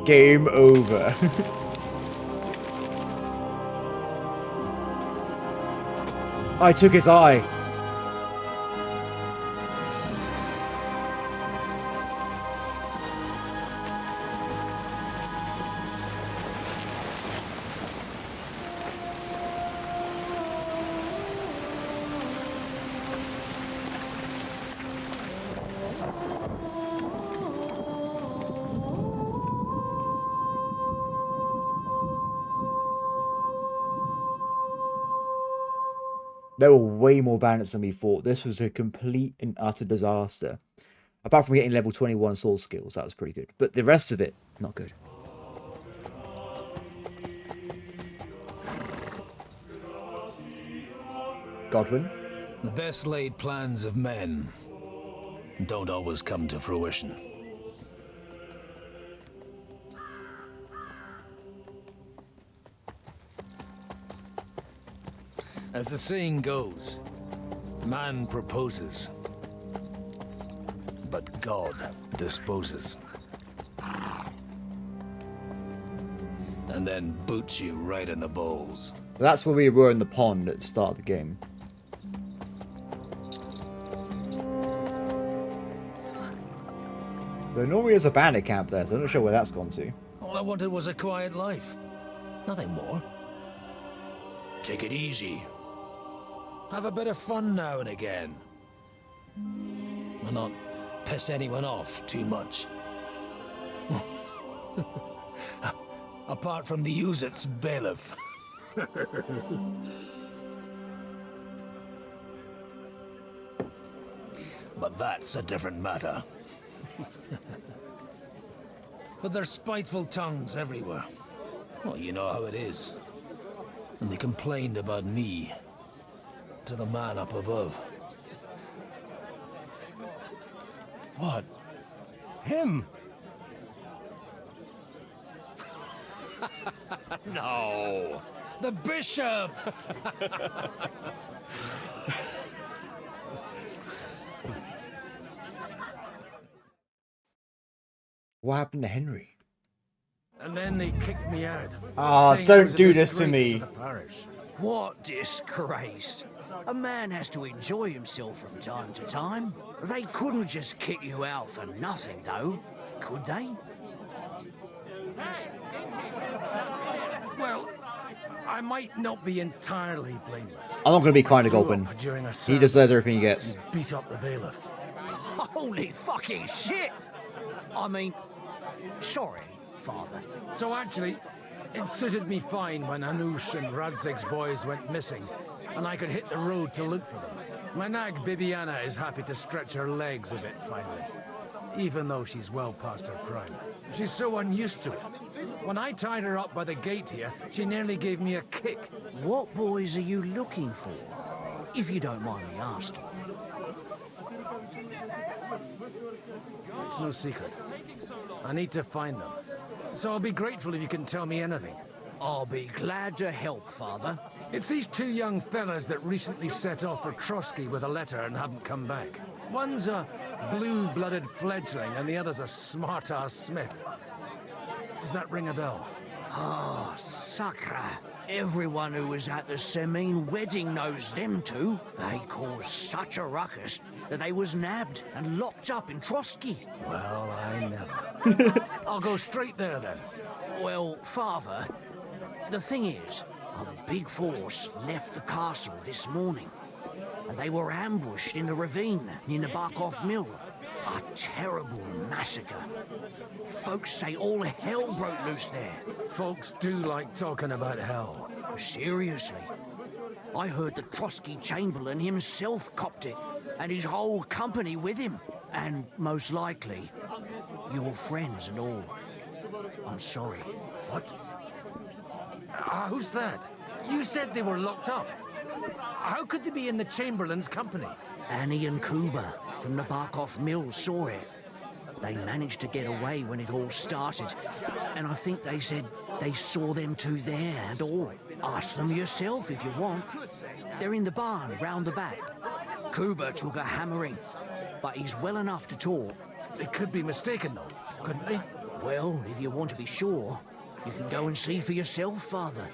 Game over. I took his eye. They were way more balanced than we thought. This was a complete and utter disaster. Apart from getting level 21 sword skills, that was pretty good. But the rest of it, not good. Godwin? The best laid plans of men don't always come to fruition. As the saying goes, man proposes, but God disposes. And then boots you right in the balls. That's where we were in the pond at the start of the game. There normally is a bandit camp there, so I'm not sure where that's gone to. All I wanted was a quiet life. Nothing more. Take it easy. Have a bit of fun now and again. And not piss anyone off too much. Apart from the use-its bailiff. But that's a different matter. But there's spiteful tongues everywhere. Well, you know how it is. And they complained about me to the man up above. What? Him? No! The bishop! What happened to Henry? And then they kicked me out. Ah, saying I don't was a do this to disgrace me. the parish. What disgrace. A man has to enjoy himself from time to time. They couldn't just kick you out for nothing, though, could they? Well, I might not be entirely blameless. I'm not going to be kind to I threw Godwin. up during a He sermon deserves everything he gets. and beat up the bailiff. Holy fucking shit! I mean, sorry, Father. So actually, it suited me fine when Anush and Radzig's boys went missing, and I could hit the road to look for them. My nag Bibiana is happy to stretch her legs a bit finally, even though she's well past her prime. She's so unused to it. When I tied her up by the gate here, she nearly gave me a kick. What boys are you looking for, if you don't mind me asking? It's no secret. I need to find them. So I'll be grateful if you can tell me anything. I'll be glad to help, Father. It's these two young fellas that recently set off for Trotsky with a letter and haven't come back. One's a blue-blooded fledgling and the other's a smart-ass smith. Does that ring a bell? Ah, Sakra. Everyone who was at the Semine wedding knows them two. They caused such a ruckus that they was nabbed and locked up in Trotsky. Well, I never. I'll go straight there then. Well, Father, the thing is, a big force left the castle this morning, and they were ambushed in the ravine near Nebakov Mill. A terrible massacre. Folks say all hell broke loose there. Folks do like talking about hell. Seriously. I heard the Trotsky Chamberlain himself copped it, and his whole company with him. And most likely, your friends and all. I'm sorry. What? Who's that? You said they were locked up. How could they be in the Chamberlain's company? Annie and Kuba from the Nebakov Mill saw it. They managed to get away when it all started. And I think they said they saw them two there and all. Ask them yourself if you want. They're in the barn round the back. Kuba took a hammering, but he's well enough to talk. They could be mistaken though, couldn't they? Well, if you want to be sure, You can go and see for yourself, Father.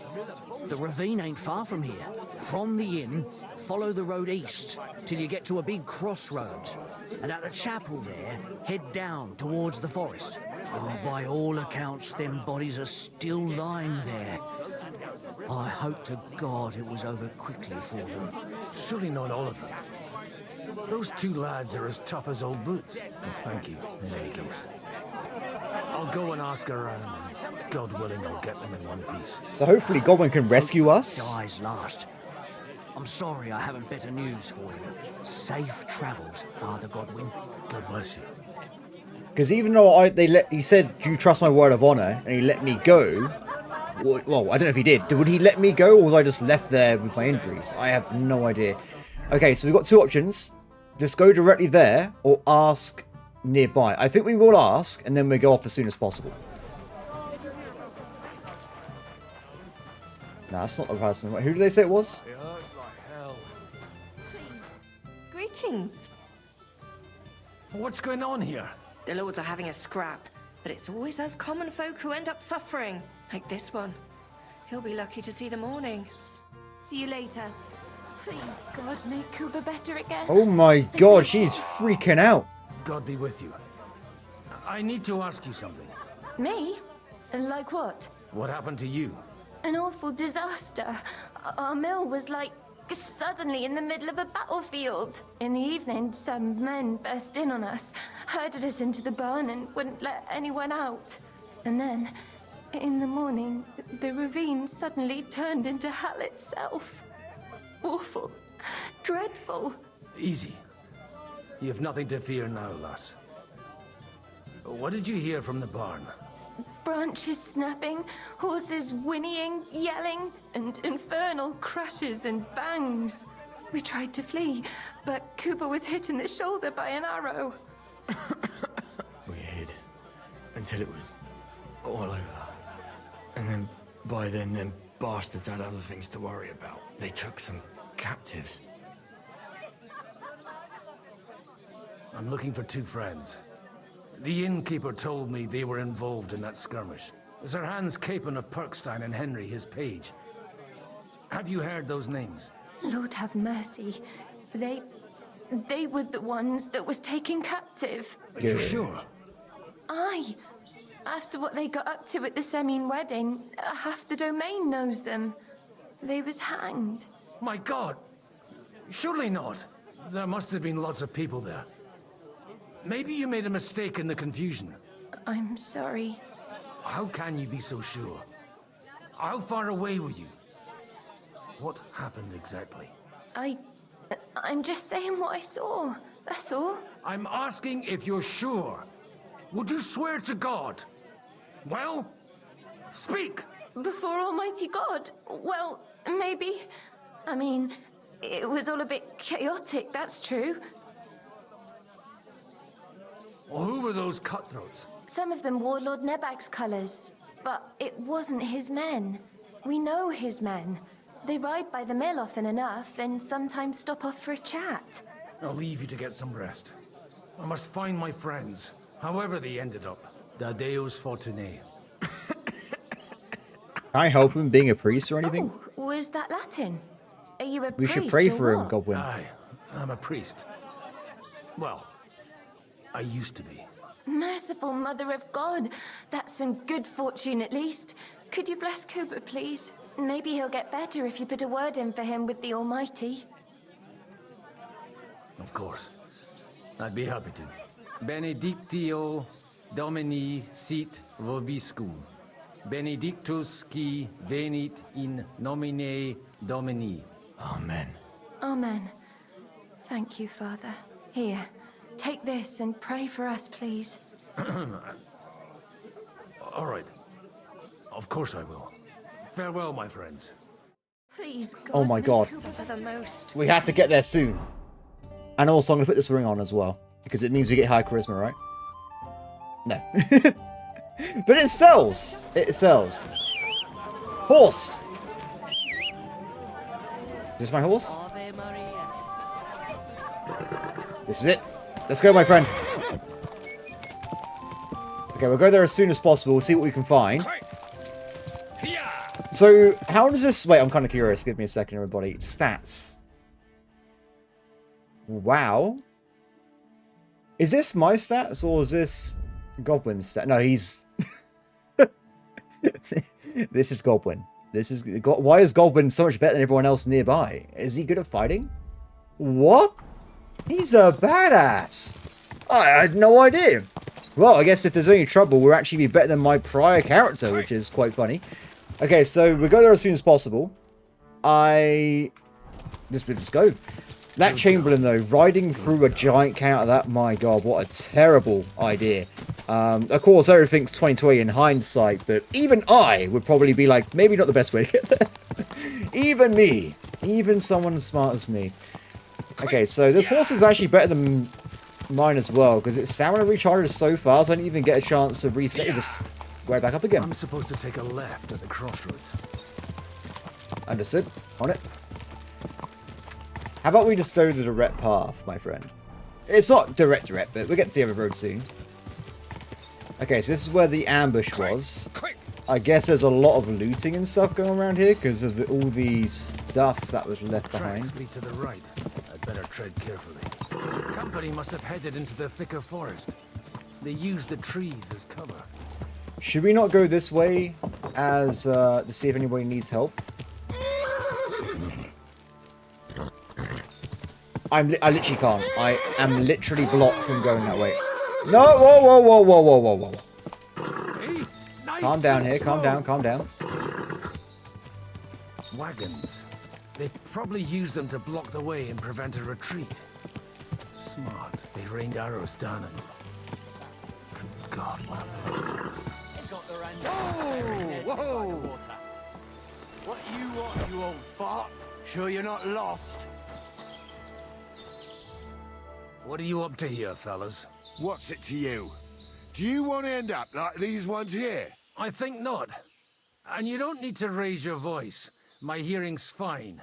The ravine ain't far from here. From the inn, follow the road east till you get to a big crossroads. And at the chapel there, head down towards the forest. Oh, by all accounts, them bodies are still lying there. I hope to God it was over quickly for them. Surely not all of them. Those two lads are as tough as old boots. Well, thank you, in any case. I'll go and ask around, and God willing, I'll get them in one piece. So hopefully Godwin can rescue us. Dies last. I'm sorry I haven't better news for you. Safe travels, Father Godwin. God bless you. Because even though he said, "Do you trust my word of honor?" and he let me go. Well, I don't know if he did. Would he let me go, or was I just left there with my injuries? I have no idea. Okay, so we've got two options. Just go directly there, or ask nearby. I think we will ask, and then we go off as soon as possible. Nah, that's not the person. Who did they say it was? It hurts like hell. Greetings. What's going on here? The lords are having a scrap, but it's always us common folk who end up suffering. Like this one. He'll be lucky to see the morning. See you later. Please, God, make Kuba better again. Oh my god, she's freaking out. God be with you. I need to ask you something. Me? Like what? What happened to you? An awful disaster. Our mill was like suddenly in the middle of a battlefield. In the evening, some men burst in on us, herded us into the barn and wouldn't let anyone out. And then, in the morning, the ravine suddenly turned into hell itself. Awful. Dreadful. Easy. You have nothing to fear now, lass. What did you hear from the barn? Branches snapping, horses whinnying, yelling, and infernal crashes and bangs. We tried to flee, but Cooper was hit in the shoulder by an arrow. We hid until it was all over. And then, by then, them bastards had other things to worry about. They took some captives. I'm looking for two friends. The innkeeper told me they were involved in that skirmish. Sir Hans Capon of Perkstein and Henry, his page. Have you heard those names? Lord have mercy. They were the ones that was taken captive. Are you sure? Aye. After what they got up to at the Semine wedding, half the domain knows them. They was hanged. My God! Surely not. There must have been lots of people there. Maybe you made a mistake in the confusion. I'm sorry. How can you be so sure? How far away were you? What happened exactly? I'm just saying what I saw. That's all. I'm asking if you're sure. Would you swear to God? Well, speak! Before Almighty God? Well, maybe. I mean, it was all a bit chaotic, that's true. Well, who were those cutthroats? Some of them wore Lord Nebak's colours, but it wasn't his men. We know his men. They ride by the mill often enough, and sometimes stop off for a chat. I'll leave you to get some rest. I must find my friends, however they ended up. Da Deus Fortunae. Can I help him being a priest or anything? Oh, was that Latin? Are you a We priest should pray or for him, what? Godwin. Aye, I'm a priest. Well, I used to be. Merciful Mother of God. That's some good fortune at least. Could you bless Cooper, please? Maybe he'll get better if you put a word in for him with the Almighty. Of course. I'd be happy to. Benedictio Domini sit vobiscum. Benedictus qui venit in nomine Domini. Amen. Amen. Thank you, Father. Here, take this and pray for us, please. All right. Of course I will. Farewell, my friends. Please, God. Oh my God. Suffer the most. We have to get there soon. And also, I'm going to put this ring on as well. Because it means we get high charisma, right? No. But it sells. It sells. Horse. Is this my horse? This is it. Let's go, my friend. Okay, we'll go there as soon as possible. We'll see what we can find. So, how does this... Wait, I'm kind of curious. Give me a second, everybody. Stats. Wow. Is this my stats, or is this Godwin's stats? No, he's... This is Godwin. This is... Why is Godwin so much better than everyone else nearby? Is he good at fighting? What? He's a badass. I had no idea. Well, I guess if there's any trouble, we'll actually be better than my prior character, which is quite funny. Okay, so we'll go there as soon as possible. Let's go. That Chamberlain, though, riding through a giant counter, that, my god, what a terrible idea. Of course, everything's 2020 in hindsight, but even I would probably be like, maybe not the best way to get there. Even me. Even someone as smart as me. Okay, so this horse is actually better than mine as well, because its stamina recharges so fast, I didn't even get a chance to reset it, just wear it back up again. I'm supposed to take a left at the crossroads. Understood. On it. How about we just go the direct path, my friend? It's not direct, but we'll get to the other road soon. Okay, so this is where the ambush was. I guess there's a lot of looting and stuff going around here because of all the stuff that was left behind. Tracks lead to the right. I'd better tread carefully. The company must have headed into the thicker forest. They used the trees as cover. Should we not go this way as to see if anybody needs help? I literally can't. I am literally blocked from going that way. No! Whoa, whoa, whoa, whoa, whoa, whoa, whoa. Hey, nice, calm down here. Calm down, calm down. Wagons. They probably used them to block the way and prevent a retreat. Smart. They rained arrows down and... God, what Whoa! Whoa! What you want, you old fart? Sure you're not lost? What are you up to here, fellas? What's it to you? Do you want to end up like these ones here? I think not. And you don't need to raise your voice. My hearing's fine.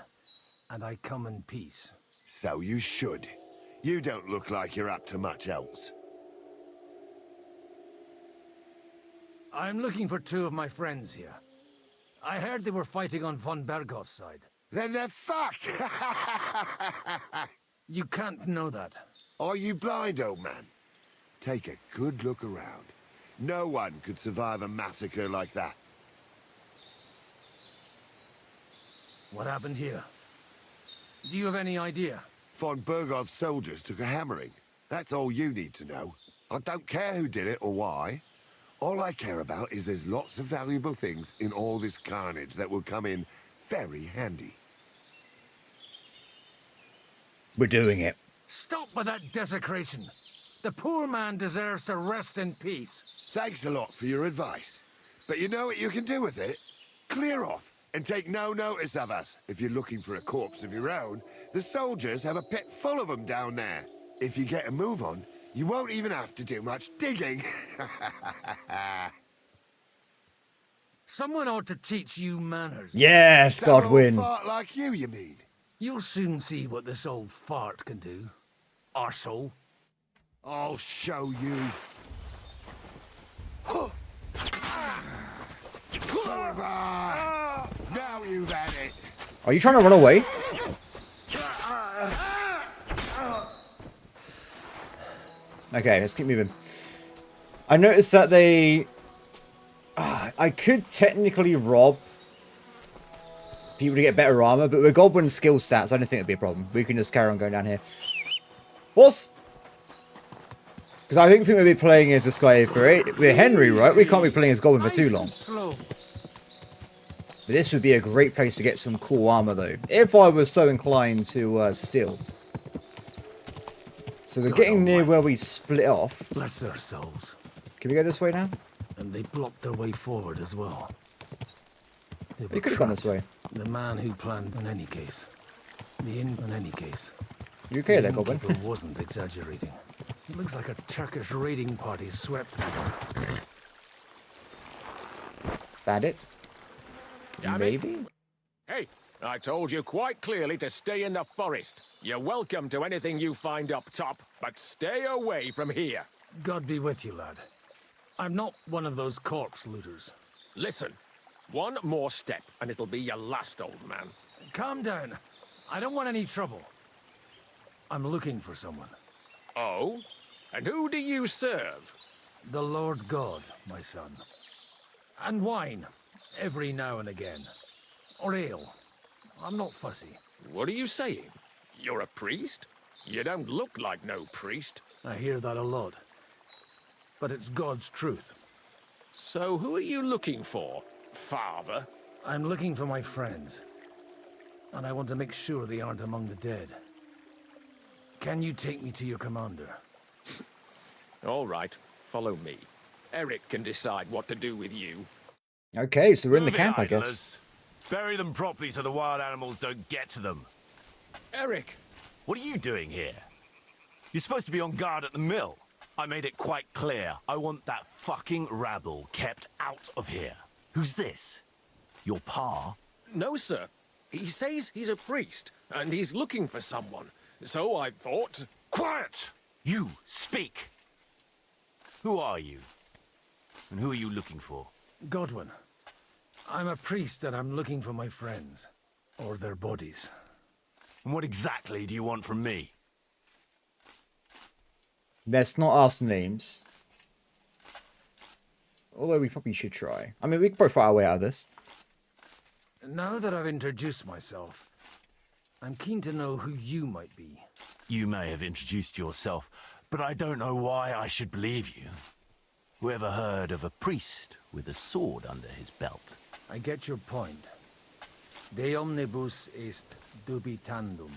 And I come in peace. So you should. You don't look like you're up to much else. I'm looking for two of my friends here. I heard they were fighting on von Bergov's side. Then they're fucked! You can't know that. Are you blind, old man? Take a good look around. No one could survive a massacre like that. What happened here? Do you have any idea? Von Bergov's soldiers took a hammering. That's all you need to know. I don't care who did it or why. All I care about is there's lots of valuable things in all this carnage that will come in very handy. We're doing it. Stop with that desecration. The poor man deserves to rest in peace. Thanks a lot for your advice. But you know what you can do with it? Clear off and take no notice of us. If you're looking for a corpse of your own, the soldiers have a pit full of them down there. If you get a move on, you won't even have to do much digging. Someone ought to teach you manners. Yes, Godwin. Some old fart like you mean? You'll soon see what this old fart can do. Arsehole. I'll show you. Now you've had it. Are you trying to run away? Okay, let's keep moving. I noticed that they... I could technically rob people to get better armor, but with Godwin's skill stats, I don't think it'd be a problem. We can just carry on going down here. What? Because I think we'll be playing as this guy for we're Henry, right? We can't be playing as Godwin for too long. But this would be a great place to get some cool armor, though. If I was so inclined to steal. So we're getting near where we split off. Bless their souls. Can we go this way now? And they blocked their way forward as well. You could have gone this way. The man who planned in any case. In any case. You okay there, Godwin? The innkeeper wasn't exaggerating. It looks like a Turkish raiding party swept through. Bandit? Damn Maybe? it. Hey, I told you quite clearly to stay in the forest. You're welcome to anything you find up top, but stay away from here. God be with you, lad. I'm not one of those corpse looters. Listen, One more step, and it'll be your last, old man. Calm down. I don't want any trouble. I'm looking for someone. Oh? And who do you serve? The Lord God, my son. And wine, every now and again. Or ale. I'm not fussy. What are you saying? You're a priest? You don't look like no priest. I hear that a lot. But it's God's truth. So who are you looking for, father? I'm looking for my friends. And I want to make sure they aren't among the dead. Can you take me to your commander? All right, follow me. Eric can decide what to do with you. Okay, so we're in the Move it, camp, I idlers. guess. Bury them properly so the wild animals don't get to them. Eric! What are you doing here? You're supposed to be on guard at the mill. I made it quite clear. I want that fucking rabble kept out of here. Who's this? Your pa? No, sir. He says he's a priest, and he's looking for someone. So I thought... Quiet! You, speak! Who are you? And who are you looking for? Godwin. I'm a priest and I'm looking for my friends. Or their bodies. And what exactly do you want from me? Let's not ask names. Although we probably should try. I mean, we can probably fight our way out of this. Now that I've introduced myself, I'm keen to know who you might be. You may have introduced yourself, but I don't know why I should believe you. Whoever heard of a priest with a sword under his belt? I get your point. De omnibus est dubitandum.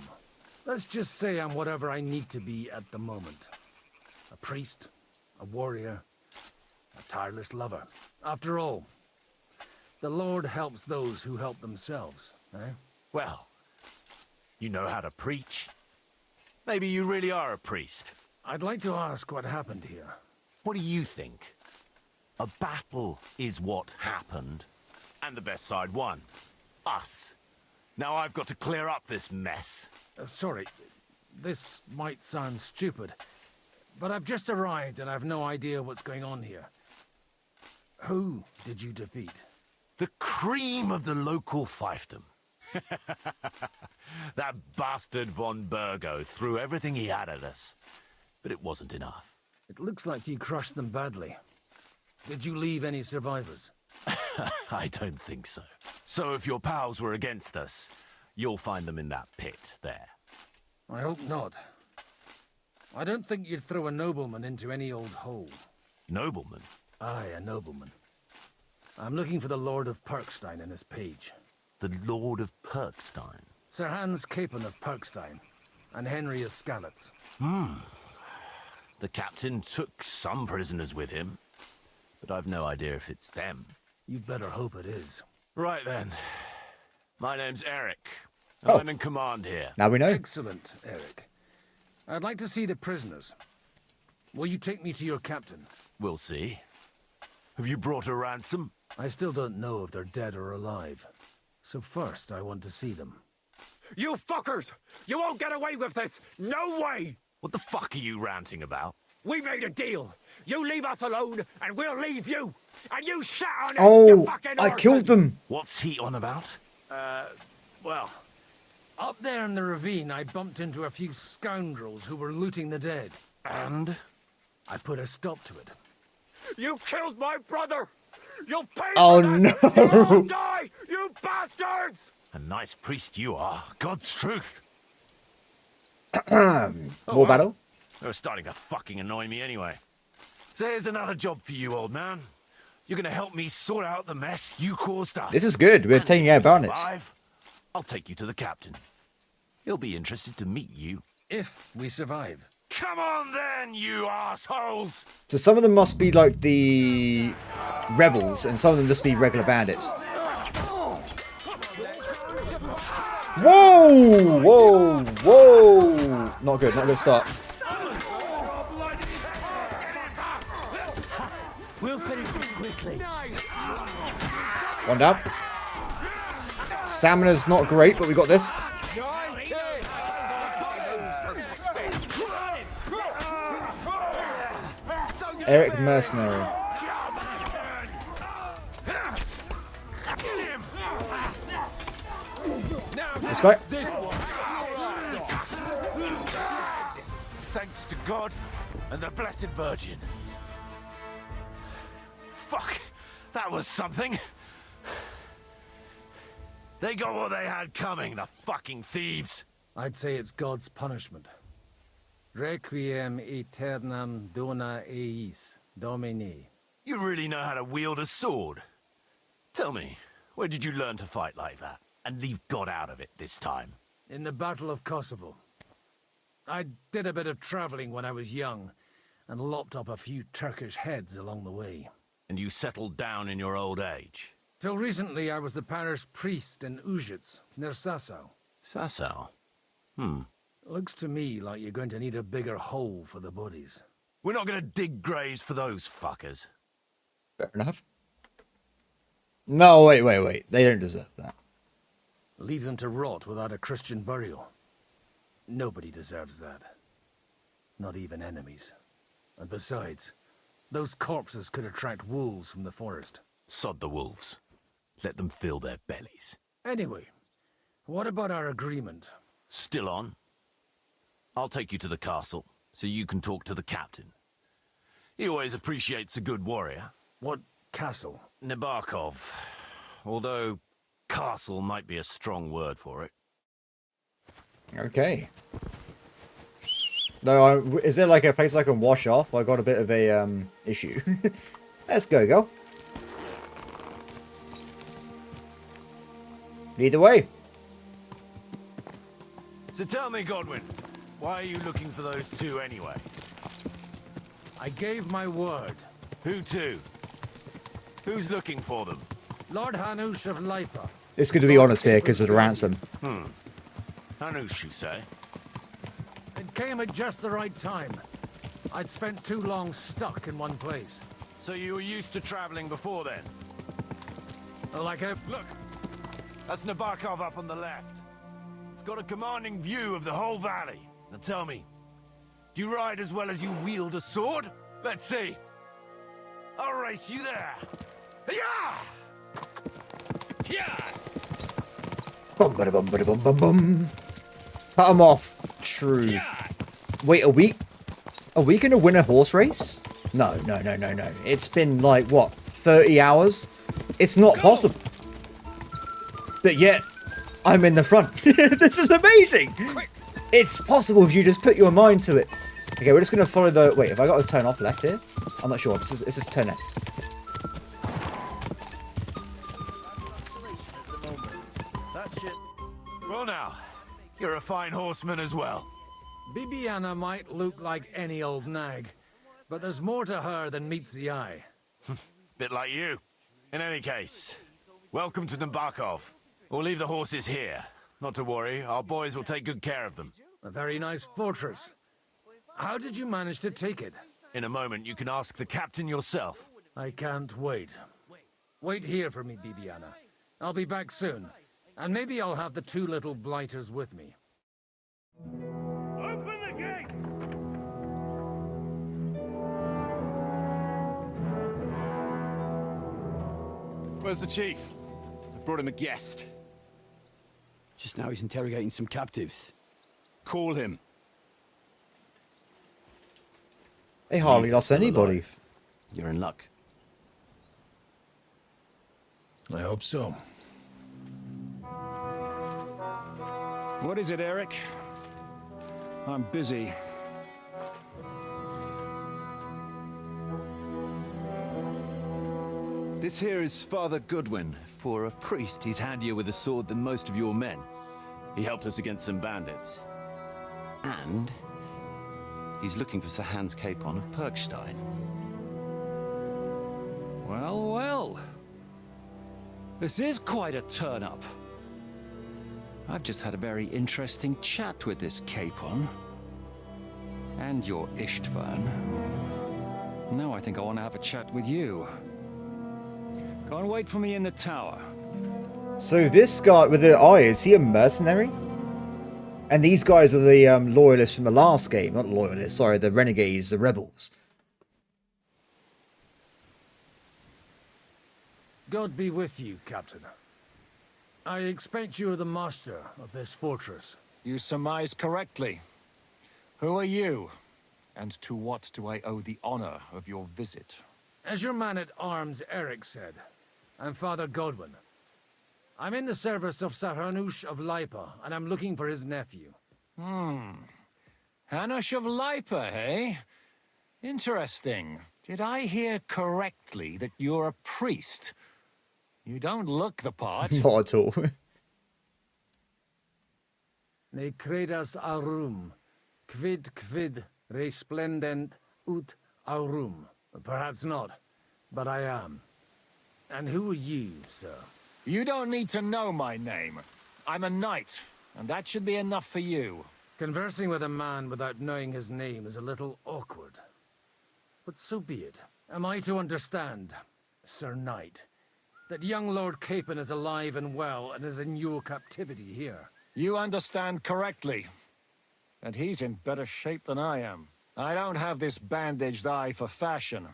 Let's just say I'm whatever I need to be at the moment. A priest, a warrior, a tireless lover. After all, the Lord helps those who help themselves, eh? Well, you know how to preach. Maybe you really are a priest. I'd like to ask what happened here. What do you think? A battle is what happened, and the best side won. Us. Now I've got to clear up this mess. Sorry, this might sound stupid, but I've just arrived and I've no idea what's going on here. Who did you defeat? The cream of the local fiefdom. That bastard von Burgo threw everything he had at us, but it wasn't enough. It looks like you crushed them badly. Did you leave any survivors? I don't think so. So if your pals were against us, you'll find them in that pit there. I hope not. I don't think you'd throw a nobleman into any old hole. Nobleman? Aye, a nobleman. I'm looking for the Lord of Perkstein and his page. The Lord of Perkstein? Sir Hans Capon of Perkstein, and Henry of Skalitz. The captain took some prisoners with him, but I've no idea if it's them. You'd better hope it is. Right then. My name's Eric, and I'm in command here. Now we know. Excellent, Eric. I'd like to see the prisoners. Will you take me to your captain? We'll see. Have you brought a ransom? I still don't know if they're dead or alive. So first, I want to see them. You fuckers! You won't get away with this! No way! What the fuck are you ranting about? We made a deal. You leave us alone, and we'll leave you. And you shut on it, Oh, you fucking I orsons. killed them. What's he on about? Well, up there in the ravine, I bumped into a few scoundrels who were looting the dead. And? I put a stop to it. You killed my brother! You'll pay Oh for that! no! You'll die, you bastards! A nice priest you are. God's truth. More battle? They're starting to fucking annoy me anyway. So here's another job for you, old man. You're gonna help me sort out the mess you caused us. This is good. We're And taking if out we bandits. survive, I'll take you to the captain. He'll be interested to meet you. If we survive. Come on then, you assholes! So some of them must be like the rebels, and some of them just be regular bandits. Whoa! Whoa! Whoa! Not good. Not a good start. We'll finish it quickly. One down. Stamina's not great, but we got this. Eric Mercenary. This guy. Thanks to God and the Blessed Virgin. Fuck, that was something. They got what they had coming, the fucking thieves. I'd say it's God's punishment. Requiem aeternam dona eis, Domini. You really know how to wield a sword. Tell me, where did you learn to fight like that? And leave God out of it this time? In the Battle of Kosovo. I did a bit of traveling when I was young, and lopped up a few Turkish heads along the way. And you settled down in your old age? Till recently, I was the parish priest in Ujits, near Sasau. Sasau? Looks to me like you're going to need a bigger hole for the bodies. We're not going to dig graves for those fuckers. Fair enough. No, wait. They don't deserve that. Leave them to rot without a Christian burial. Nobody deserves that. Not even enemies. And besides, those corpses could attract wolves from the forest. Sod the wolves. Let them fill their bellies. Anyway, what about our agreement? Still on? I'll take you to the castle, so you can talk to the captain. He always appreciates a good warrior. What castle? Nebakov. Although, castle might be a strong word for it. Okay. No, is there like a place I can wash off? I got a bit of a issue. Let's go, girl. Lead the way. So tell me, Godwin, why are you looking for those two anyway? I gave my word. Who to? Who's looking for them? Lord Hanush of Lipa. It's good to be honest here because of the ransom. Hanush, you say? It came at just the right time. I'd spent too long stuck in one place. So you were used to traveling before then? Like a... Look! That's Nebakov up on the left. It's got a commanding view of the whole valley. Now tell me, do you ride as well as you wield a sword? Let's see. I'll race you there. Yeah! Yeah! Bum ba bum ba bum bum bum. Cut him off. True. Wait, a week? Are we gonna win a horse race? No. It's been like what, 30 hours? It's not possible. But yet, I'm in the front. This is amazing. It's possible if you just put your mind to it. Okay, we're just gonna follow the. Wait, have I got to turn off left here? I'm not sure. It's just turn left. Well now, you're a fine horseman as well. Bibiana might look like any old nag, but there's more to her than meets the eye. Bit like you. In any case, welcome to Nebakov. We'll leave the horses here. Not to worry, our boys will take good care of them. A very nice fortress. How did you manage to take it? In a moment, you can ask the captain yourself. I can't wait. Wait here for me, Bibiana. I'll be back soon. And maybe I'll have the two little blighters with me. Open the gate! Where's the chief? I brought him a guest. Just now he's interrogating some captives. Call him. They hardly lost anybody. You're in luck. I hope so. What is it, Eric? I'm busy. This here is Father Godwin. For a priest, he's handier with a sword than most of your men. He helped us against some bandits. And he's looking for Sir Hans Capon of Perkstein. Well, well. This is quite a turn-up. I've just had a very interesting chat with this Capon. And your Istvan. Now I think I want to have a chat with you. Go and wait for me in the tower. So this guy with the eye, is he a mercenary? And these guys are the loyalists from the last game. Not loyalists, sorry, the renegades, the rebels. God be with you, Captain. I expect you're the master of this fortress. You surmise correctly. Who are you? And to what do I owe the honor of your visit? As your man-at-arms Eric said, I'm Father Godwin. I'm in the service of Sir Hanush of Lipa, and I'm looking for his nephew. Hanush of Lipa, eh? Interesting. Did I hear correctly that you're a priest? You don't look the part. Not at all. Ne credas aurum, quid resplendent ut aurum. Perhaps not, but I am. And who are you, sir? You don't need to know my name. I'm a knight, and that should be enough for you. Conversing with a man without knowing his name is a little awkward. But so be it. Am I to understand, Sir Knight, that young Lord Capon is alive and well and is in your captivity here? You understand correctly. And he's in better shape than I am. I don't have this bandaged eye for fashion.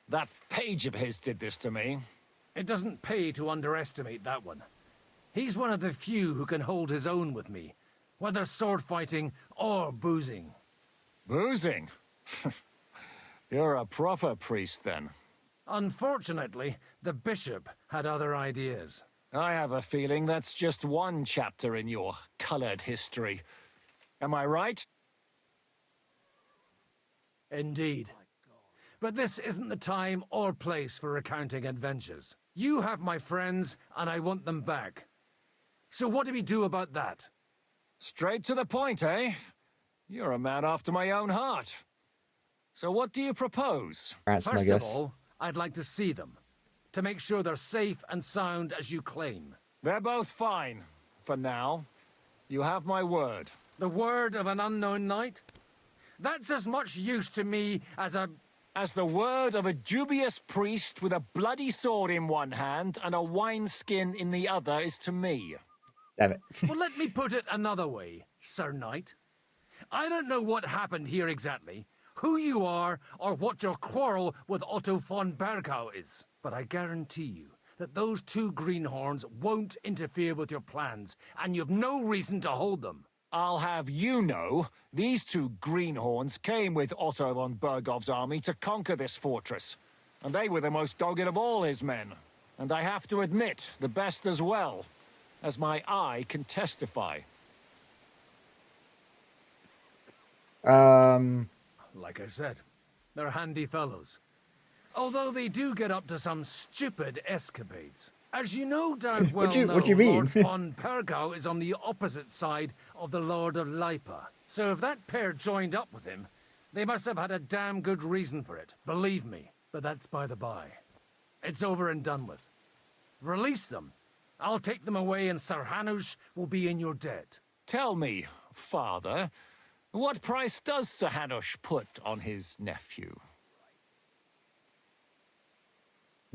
That page of his did this to me. It doesn't pay to underestimate that one. He's one of the few who can hold his own with me, whether sword fighting or boozing. Boozing? You're a proper priest, then. Unfortunately, the bishop had other ideas. I have a feeling that's just one chapter in your colored history. Am I right? Indeed. But this isn't the time or place for recounting adventures. You have my friends, and I want them back. So what do we do about that? Straight to the point, eh? You're a man after my own heart. So what do you propose? Ransom, I First guess. of all, I'd like to see them, to make sure they're safe and sound as you claim. They're both fine, for now. You have my word. The word of an unknown knight? That's as much use to me as the word of a dubious priest with a bloody sword in one hand and a wineskin in the other is to me. Damn it. Well, let me put it another way, Sir Knight. I don't know what happened here exactly, who you are, or what your quarrel with Otto von Bergau is. But I guarantee you that those two greenhorns won't interfere with your plans, and you've no reason to hold them. I'll have you know, these two greenhorns came with Otto von Bergov's army to conquer this fortress. And they were the most dogged of all his men. And I have to admit, the best as well, as my eye can testify. Like I said, they're handy fellows. Although they do get up to some stupid escapades. As you no doubt well know, what do you mean? Lord von Pergau is on the opposite side of the Lord of Lipa. So if that pair joined up with him, they must have had a damn good reason for it. Believe me. But that's by the by. It's over and done with. Release them. I'll take them away and Sir Hanush will be in your debt. Tell me, father, what price does Sir Hanush put on his nephew?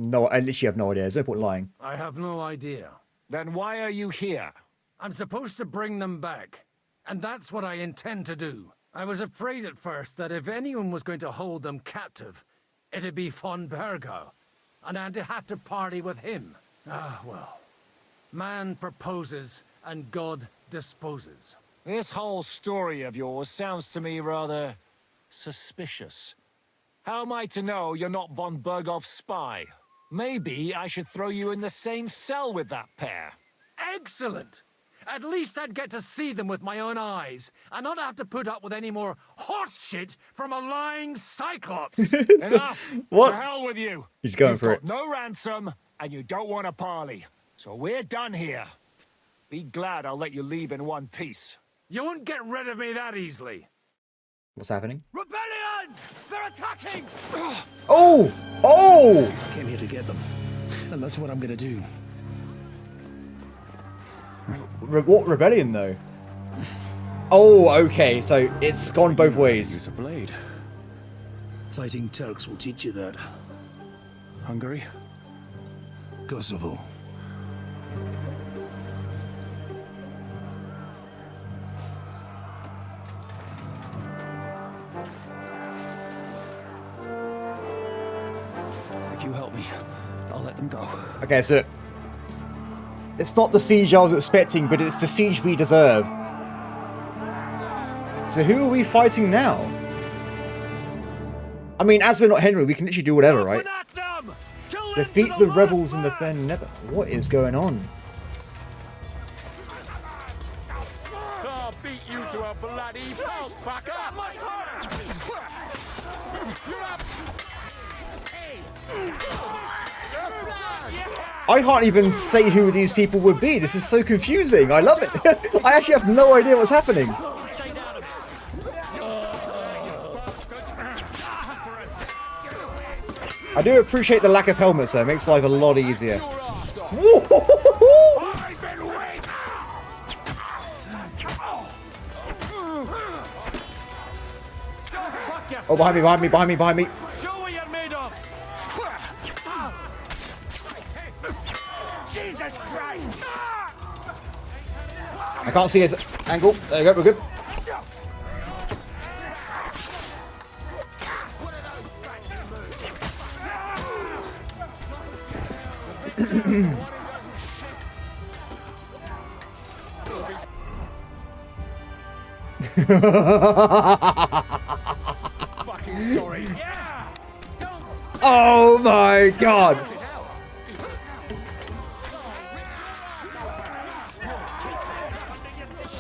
No, I literally have no idea. There's no point lying. I have no idea. Then why are you here? I'm supposed to bring them back, and that's what I intend to do. I was afraid at first that if anyone was going to hold them captive, it'd be von Bergau, and I'd have to party with him. Ah, well. Man proposes, and God disposes. This whole story of yours sounds to me rather suspicious. How am I to know you're not von Bergov's spy? Maybe I should throw you in the same cell with that pair. Excellent! At least I'd get to see them with my own eyes, and not have to put up with any more horse shit from a lying cyclops. Enough! What? To hell with you! He's going You've for got it. no ransom, and you don't want a parley. So we're done here. Be glad I'll let you leave in one piece. You won't get rid of me that easily. What's happening? Rebellion! They're attacking! Oh! Oh! I came here to get them, and that's what I'm gonna do. What rebellion, though? Oh, okay, so it's gone both ways. Use a blade. Fighting Turks will teach you that. Hungary? Kosovo. If you help me, I'll let them go. Okay, so it's not the siege I was expecting, but it's the siege we deserve. So who are we fighting now? I mean, as we're not Henry, we can literally do whatever, right? Defeat the rebels and defend Nebakov. What is going on? I'll beat you to a bloody pulp, fucker! I can't even say who these people would be. This is so confusing. I love it. I actually have no idea what's happening. I do appreciate the lack of helmets though. It makes life a lot easier. Oh, behind me, behind me, behind me, behind me. Show what you're made of! Jesus Christ! I can't see his angle. There we go, we're good. Fucking sorry. Oh my god!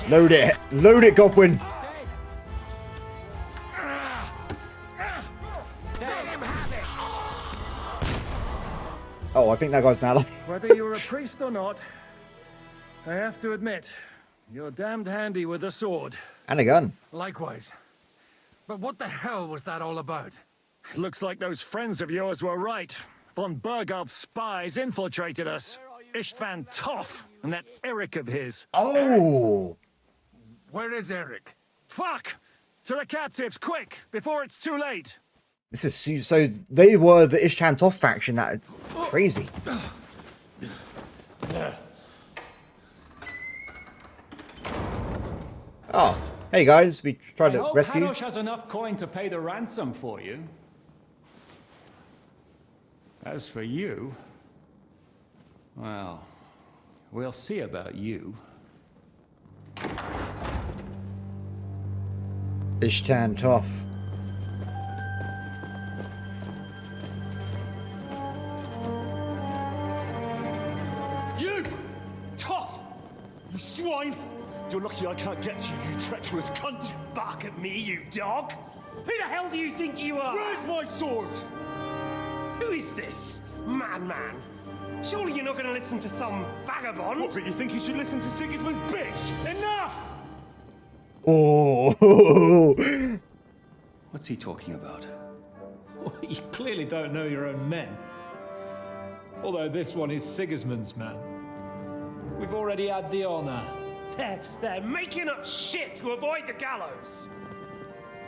Load it, Godwin. Oh, I think that guy's an ally. Whether you're a priest or not, I have to admit, you're damned handy with a sword. And a gun. Likewise. But what the hell was that all about? Looks like those friends of yours were right. Von Bergov's spies infiltrated us. Istvan Toth and that Eric of his. Oh! Where is Eric? Fuck! To the captives, quick! Before it's too late! This is so they were the Ishtan Toth faction. That crazy. Oh, hey guys, we tried to rescue. Hanush has enough coin to pay the ransom for you. As for you, well, we'll see about you. Ishtan Toth. You! Toth! You swine! You're lucky I can't get to you, you treacherous cunt! Bark at me, you dog! Who the hell do you think you are? Where's my sword? Who is this? Man. Surely you're not going to listen to some vagabond? What, but you think you should listen to Sigismund's bitch? Enough! Oh! What's he talking about? You clearly don't know your own men. Although this one is Sigismund's man. We've already had the honor. They're making up shit to avoid the gallows!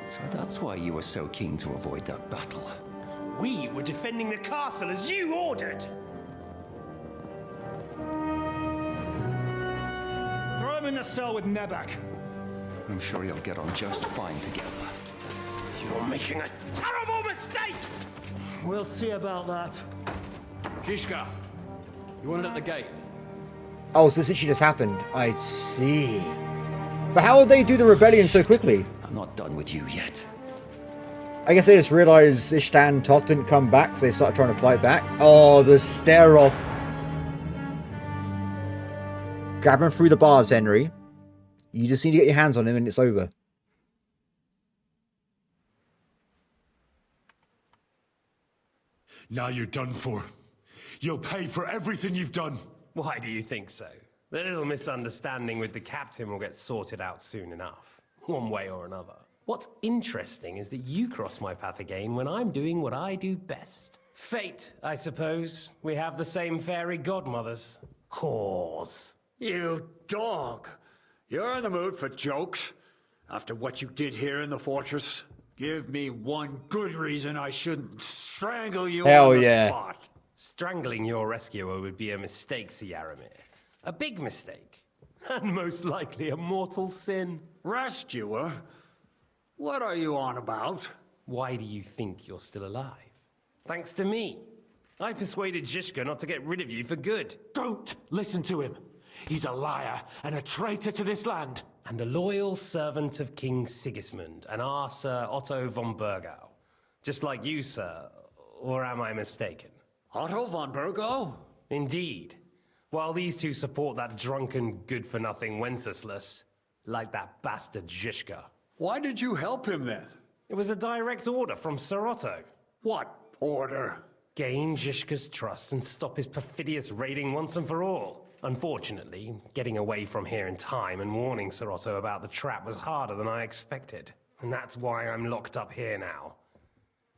So that's why you were so keen to avoid that battle. We were defending the castle as you ordered! Throw him in the cell with Nebak. I'm sure you'll get on just fine together. You're making a terrible mistake! We'll see about that. Shishka, you want it at the gate? Oh, so this actually just happened. I see. But how would they do the rebellion so quickly? I'm not done with you yet. I guess they just realized Ishtan Toth didn't come back, so they started trying to fight back. Oh, the stare off. Grab him through the bars, Henry. You just need to get your hands on him and it's over. Now you're done for. You'll pay for everything you've done. Why do you think so? The little misunderstanding with the captain will get sorted out soon enough. One way or another. What's interesting is that you cross my path again when I'm doing what I do best. Fate, I suppose. We have the same fairy godmothers. Whores. You dog! You're in the mood for jokes? After what you did here in the fortress? Give me one good reason I shouldn't strangle you on the spot. Strangling your rescuer would be a mistake, Yaramir. A big mistake. And most likely a mortal sin. Rescuer? What are you on about? Why do you think you're still alive? Thanks to me. I persuaded Zhishka not to get rid of you for good. Don't listen to him. He's a liar and a traitor to this land. And a loyal servant of King Sigismund and our Sir Otto von Burgau. Just like you, sir. Or am I mistaken? Otto von Burgau? Indeed. While these two support that drunken, good-for-nothing Wenceslas, like that bastard Zhishka. Why did you help him then? It was a direct order from Sir Otto. What order? Gain Zhishka's trust and stop his perfidious raiding once and for all. Unfortunately, getting away from here in time and warning Sir Otto about the trap was harder than I expected. And that's why I'm locked up here now.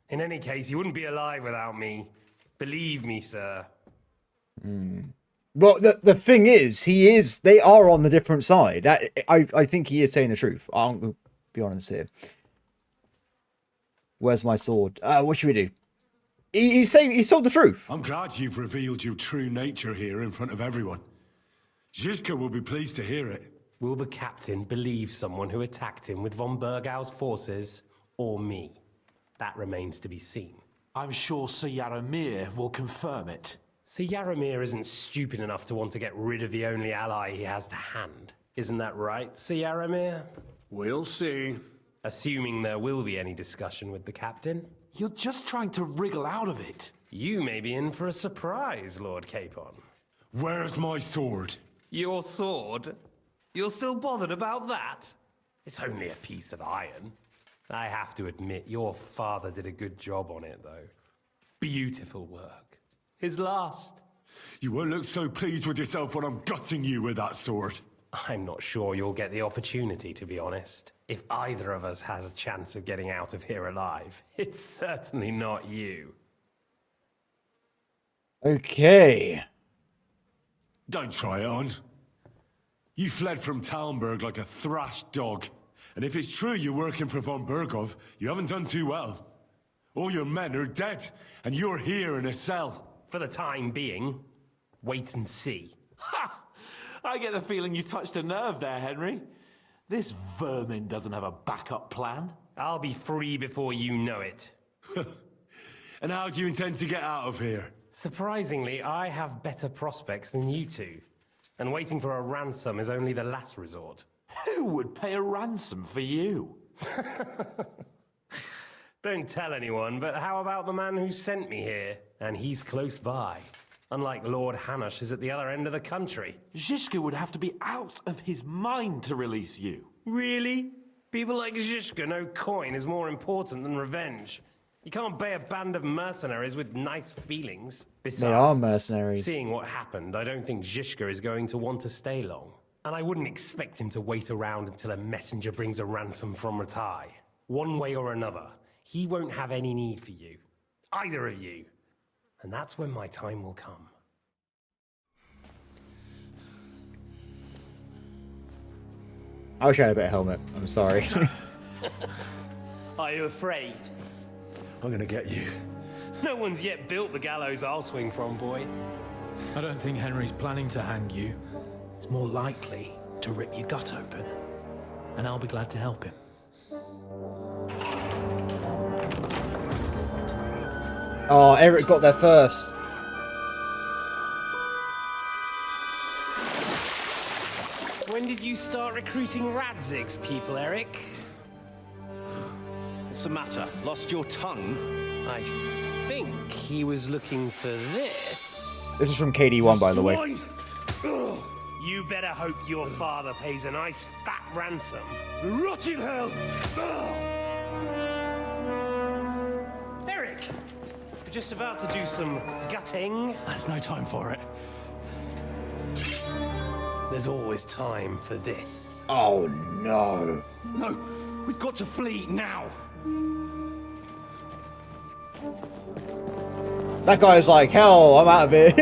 In any case, you wouldn't be alive without me. Believe me, sir. Well, the thing is, they are on the different side. I think he is saying the truth. I'll be honest here. Where's my sword? What should we do? He's saying he told the truth. I'm glad you've revealed your true nature here in front of everyone. Zhishka will be pleased to hear it. Will the captain believe someone who attacked him with von Burgau's forces, or me? That remains to be seen. I'm sure Sir Yaramir will confirm it. Sir Yaramir isn't stupid enough to want to get rid of the only ally he has to hand. Isn't that right, Sir Yaramir? We'll see. Assuming there will be any discussion with the captain. You're just trying to wriggle out of it. You may be in for a surprise, Lord Capon. Where's my sword? Your sword? You're still bothered about that? It's only a piece of iron. I have to admit, your father did a good job on it, though. Beautiful work. His last. You won't look so pleased with yourself when I'm gutting you with that sword. I'm not sure you'll get the opportunity, to be honest. If either of us has a chance of getting out of here alive, it's certainly not you. Okay. Don't try it on. You fled from Talmberg like a thrashed dog. And if it's true you're working for von Burgov, you haven't done too well. All your men are dead, and you're here in a cell. For the time being, wait and see. Ha! I get the feeling you touched a nerve there, Henry. This vermin doesn't have a backup plan. I'll be free before you know it. And how do you intend to get out of here? Surprisingly, I have better prospects than you two. And waiting for a ransom is only the last resort. Who would pay a ransom for you? Don't tell anyone, but how about the man who sent me here? And he's close by. Unlike Lord Hanush is at the other end of the country. Zhishka would have to be out of his mind to release you. Really? People like Zhishka know coin is more important than revenge. You can't pay a band of mercenaries with nice feelings. Besides, they are mercenaries. Seeing what happened, I don't think Zhishka is going to want to stay long. And I wouldn't expect him to wait around until a messenger brings a ransom from Ratai. One way or another, he won't have any need for you. Either of you. And that's when my time will come. I wish I had a better helmet. I'm sorry. Are you afraid? I'm gonna get you. No one's yet built the gallows I'll swing from, boy. I don't think Henry's planning to hang you. He's more likely to rip your gut open. And I'll be glad to help him. Oh, Eric got there first. When did you start recruiting Radzig's people, Eric? What's the matter? Lost your tongue? I think he was looking for this. This is from KD1, by the way. You better hope your father pays a nice fat ransom. Rot in hell! Eric! We're just about to do some gutting. There's no time for it. There's always time for this. Oh no. No, we've got to flee now. That guy's like, hell, I'm out of here.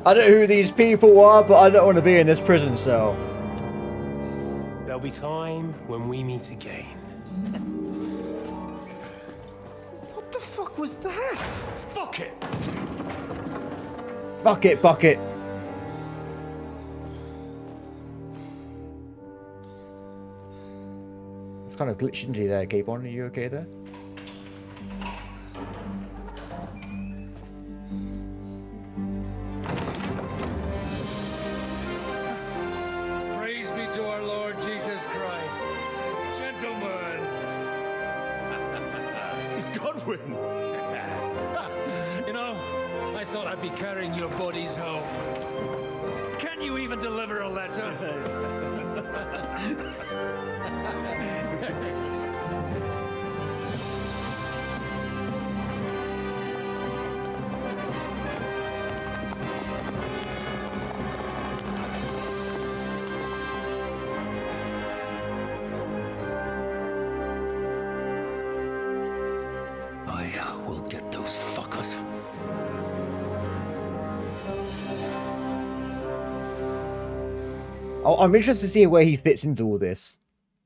I don't know who these people are, but I don't want to be in this prison cell. There'll be time when we meet again. What the fuck was that? Fuck it! Fuck it, bucket. It's kind of glitched into you there, Capon. Are you okay there? Godwin! You know, I thought I'd be carrying your bodies home. Can you even deliver a letter? I will get those fuckers. I'm interested to see where he fits into all this.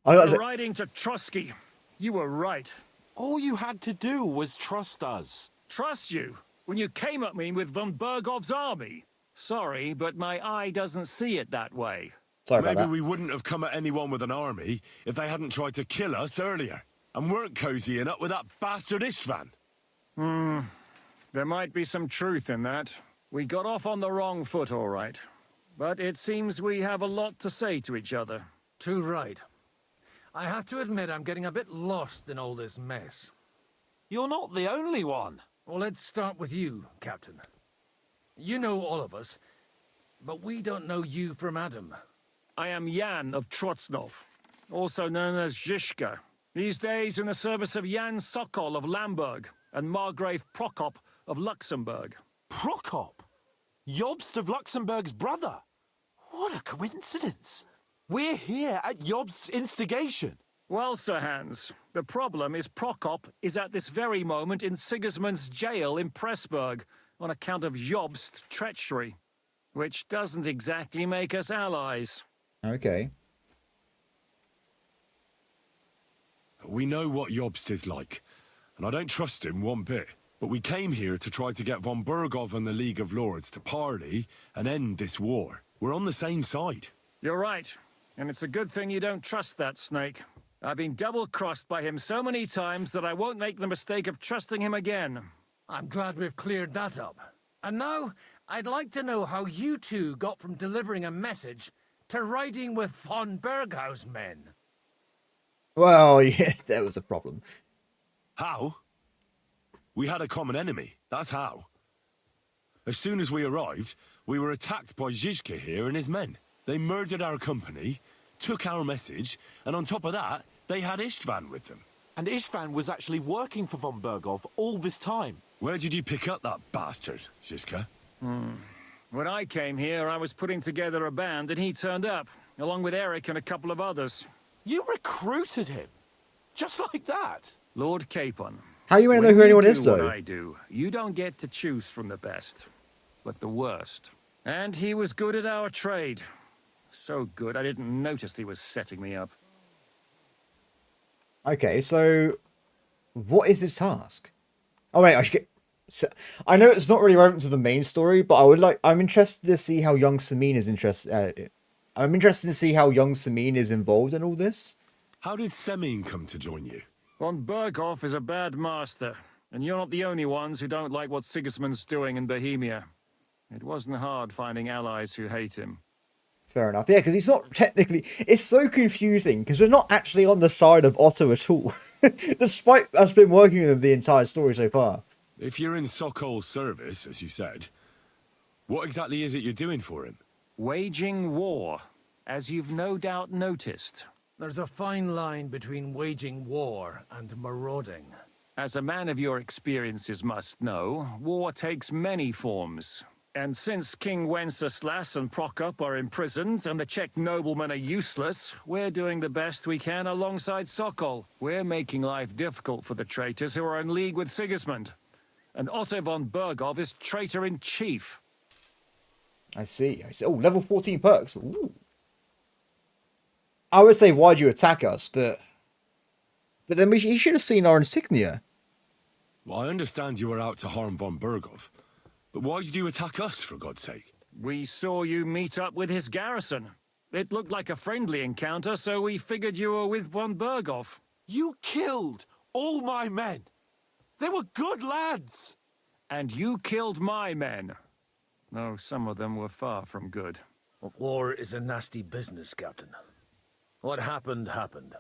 Writing to Trusky. You were right. All you had to do was trust us. Trust you? When you came at me with von Bergov's army? Sorry, but my eye doesn't see it that way. Sorry about Maybe that. we wouldn't have come at anyone with an army if they hadn't tried to kill us earlier. And weren't cozying up with that bastard Istvan. There might be some truth in that. We got off on the wrong foot, all right. But it seems we have a lot to say to each other. Too right. I have to admit I'm getting a bit lost in all this mess. You're not the only one. Well, let's start with you, Captain. You know all of us, but we don't know you from Adam. I am Jan of Trotsnov, also known as Zhishka. These days in the service of Jan Sokol of Lamberg and Margrave Prokop of Luxembourg. Prokop? Jobst of Luxembourg's brother? What a coincidence. We're here at Jobst's instigation. Well, Sir Hans, the problem is Prokop is at this very moment in Sigismund's jail in Pressburg on account of Jobst's treachery, which doesn't exactly make us allies. Okay. We know what Jobst is like, and I don't trust him one bit. But we came here to try to get von Bergov and the League of Lords to parley and end this war. We're on the same side. You're right, and it's a good thing you don't trust that snake. I've been double-crossed by him so many times that I won't make the mistake of trusting him again. I'm glad we've cleared that up. And now, I'd like to know how you two got from delivering a message to riding with von Berghaus men. Well, yeah, there was a problem. How? We had a common enemy, that's how. As soon as we arrived, we were attacked by Zhizka here and his men. They murdered our company, took our message, and on top of that, they had Istvan with them. And Istvan was actually working for von Bergov all this time. Where did you pick up that bastard, Zhizka? When I came here, I was putting together a band and he turned up, along with Eric and a couple of others. You recruited him? Just like that? Lord Capon. How you want to know who anyone is, What though? I do, you don't get to choose from the best, but the worst. And he was good at our trade. So good, I didn't notice he was setting me up. Okay, so what is his task? Oh wait, I should get. So, I know it's not really relevant to the main story, but I'm interested to see how young Samin is I'm interested to see how young Samin is involved in all this. How did Semin come to join you? Von Berghoff is a bad master, and you're not the only ones who don't like what Sigismund's doing in Bohemia. It wasn't hard finding allies who hate him. Fair enough. Yeah, because he's not technically... It's so confusing, because we're not actually on the side of Otto at all. Despite us been working with him the entire story so far. If you're in Sokol's service, as you said, what exactly is it you're doing for him? Waging war, as you've no doubt noticed. There's a fine line between waging war and marauding. As a man of your experiences must know, war takes many forms. And since King Wenceslas and Prokop are imprisoned and the Czech noblemen are useless, we're doing the best we can alongside Sokol. We're making life difficult for the traitors who are in league with Sigismund. And Otto von Bergov is traitor-in-chief. I see. Oh, level 14 perks. Ooh. I would say, why'd you attack us? But then he should have seen our insignia. Well, I understand you were out to harm von Bergov. But why did you attack us, for God's sake? We saw you meet up with his garrison. It looked like a friendly encounter, so we figured you were with von Bergov. You killed all my men. They were good lads. And you killed my men. Though some of them were far from good. War is a nasty business, Captain. What happened, happened.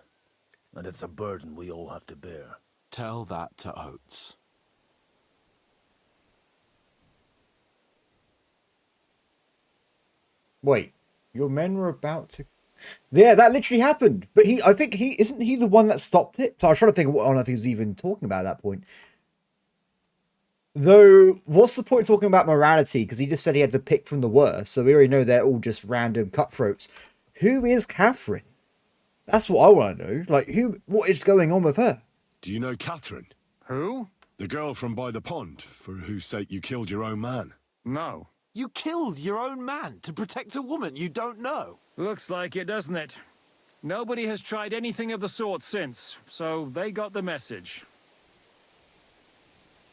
And it's a burden we all have to bear. Tell that to Oates. Wait, your men were about to... Yeah, that literally happened. But I think isn't he the one that stopped it? So I was trying to think of what on earth he was even talking about at that point. Though, what's the point of talking about morality? Because he just said he had to pick from the worst. So we already know they're all just random cutthroats. Who is Catherine? That's what I want to know. Like, what is going on with her? Do you know Catherine? Who? The girl from by the pond, for whose sake you killed your own man. No. You killed your own man to protect a woman you don't know? Looks like it, doesn't it? Nobody has tried anything of the sort since, so they got the message.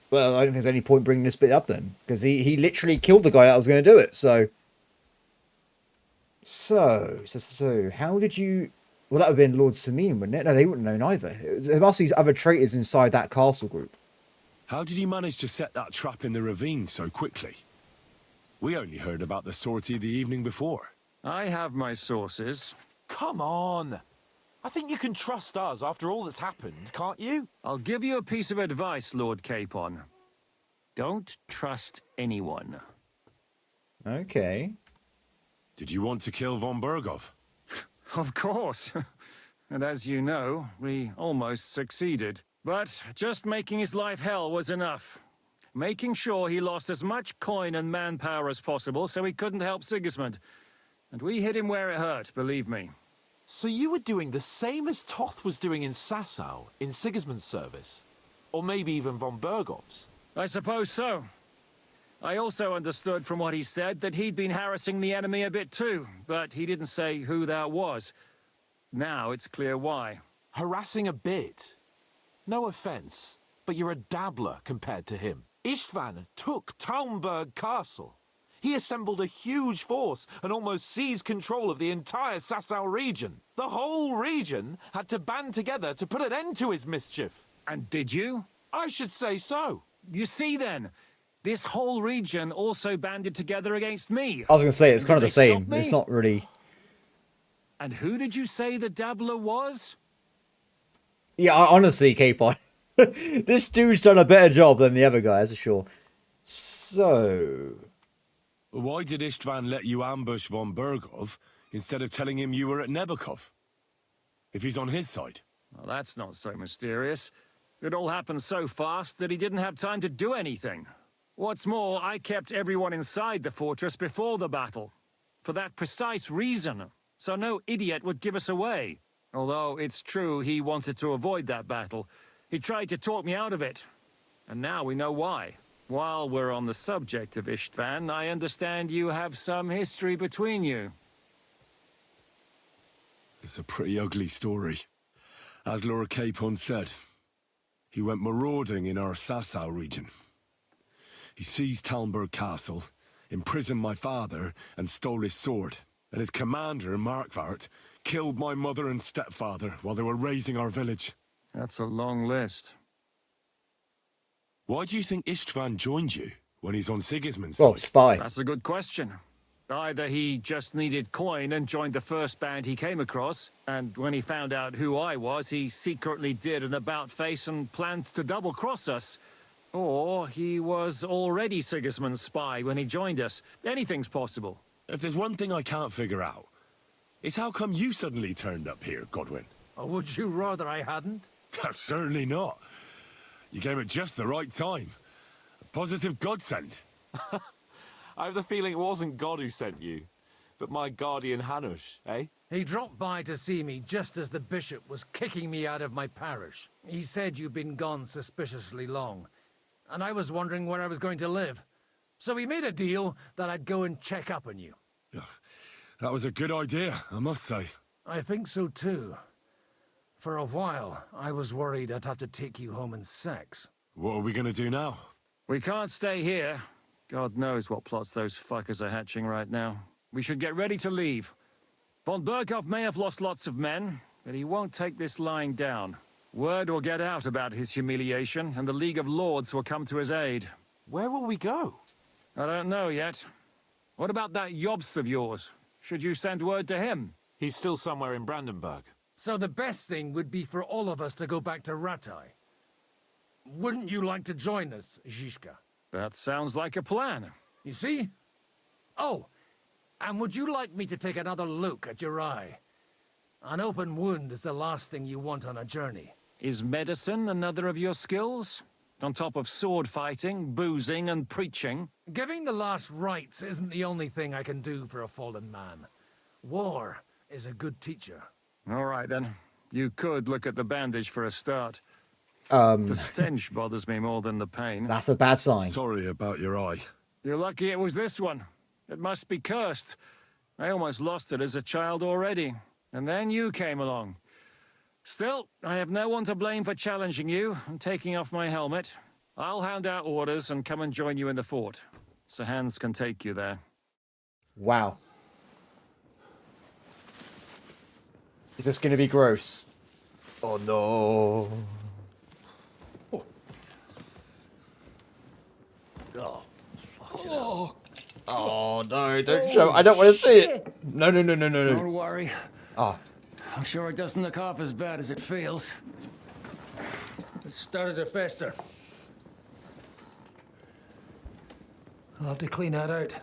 Well, I don't think there's any point bringing this bit up then, because he literally killed the guy that was going to do it. So how did you? Well, that would have been Lord Samine, wouldn't it? No, they wouldn't have known either. There must be other traitors inside that castle group. How did you manage to set that trap in the ravine so quickly? We only heard about the sortie the evening before. I have my sources. Come on! I think you can trust us after all that's happened, can't you? I'll give you a piece of advice, Lord Capon. Don't trust anyone. Okay. Did you want to kill von Bergov? Of course. And as you know, we almost succeeded. But just making his life hell was enough. Making sure he lost as much coin and manpower as possible so he couldn't help Sigismund. And we hit him where it hurt, believe me. So you were doing the same as Toth was doing in Sasau, in Sigismund's service? Or maybe even von Bergov's? I suppose so. I also understood from what he said that he'd been harassing the enemy a bit too, but he didn't say who that was. Now it's clear why. Harassing a bit? No offense, but you're a dabbler compared to him. Istvan took Talmberg Castle. He assembled a huge force and almost seized control of the entire Sasau region. The whole region had to band together to put an end to his mischief. And did you? I should say so. You see then, this whole region also banded together against me. I was going to say, it's kind of the same. Stop me? It's not really... And who did you say the dabbler was? Yeah, honestly, Capon, this dude's done a better job than the other guy, that's for sure. So... Why did Istvan let you ambush von Bergov instead of telling him you were at Nebakov? If he's on his side. Well, that's not so mysterious. It all happened so fast that he didn't have time to do anything. What's more, I kept everyone inside the fortress before the battle. For that precise reason. So no idiot would give us away. Although it's true he wanted to avoid that battle. He tried to talk me out of it. And now we know why. While we're on the subject of Istvan, I understand you have some history between you. It's a pretty ugly story. As Lord Capon said, he went marauding in our Sasau region. He seized Talmberg Castle, imprisoned my father, and stole his sword. And his commander, Markvart, killed my mother and stepfather while they were raising our village. That's a long list. Why do you think Istvan joined you when he's on Sigismund's Well, side? spy. That's a good question. Either he just needed coin and joined the first band he came across, and when he found out who I was, he secretly did an about-face and planned to double-cross us. Or he was already Sigismund's spy when he joined us. Anything's possible. If there's one thing I can't figure out, it's how come you suddenly turned up here, Godwin? Or would you rather I hadn't? Certainly not. You came at just the right time. A positive godsend. I have the feeling it wasn't God who sent you, but my guardian Hanush, eh? He dropped by to see me just as the bishop was kicking me out of my parish. He said you'd been gone suspiciously long, and I was wondering where I was going to live. So we made a deal that I'd go and check up on you. That was a good idea, I must say. I think so too. For a while, I was worried I'd have to take you home in sex. What are we gonna do now? We can't stay here. God knows what plots those fuckers are hatching right now. We should get ready to leave. Von Bergov may have lost lots of men, but he won't take this lying down. Word will get out about his humiliation, and the League of Lords will come to his aid. Where will we go? I don't know yet. What about that Jobst of yours? Should you send word to him? He's still somewhere in Brandenburg. So the best thing would be for all of us to go back to Ratai. wouldn't you like to join us, Zhishka? That sounds like a plan. You see? Oh, and would you like me to take another look at your eye? An open wound is the last thing you want on a journey. Is medicine another of your skills? On top of sword fighting, boozing, and preaching? Giving the last rites isn't the only thing I can do for a fallen man. War is a good teacher. All right, then. You could look at the bandage for a start. The stench bothers me more than the pain. That's a bad sign. Sorry about your eye. You're lucky it was this one. It must be cursed. I almost lost it as a child already. And then you came along. Still, I have no one to blame for challenging you and taking off my helmet. I'll hand out orders and come and join you in the fort. Sir Hans can take you there. Wow. Is this going to be gross? Oh no. Oh, oh no, don't show. I don't want to see it. No. Don't worry. Ah. I'm sure it doesn't look half as bad as it feels. It started to fester. I'll have to clean that out.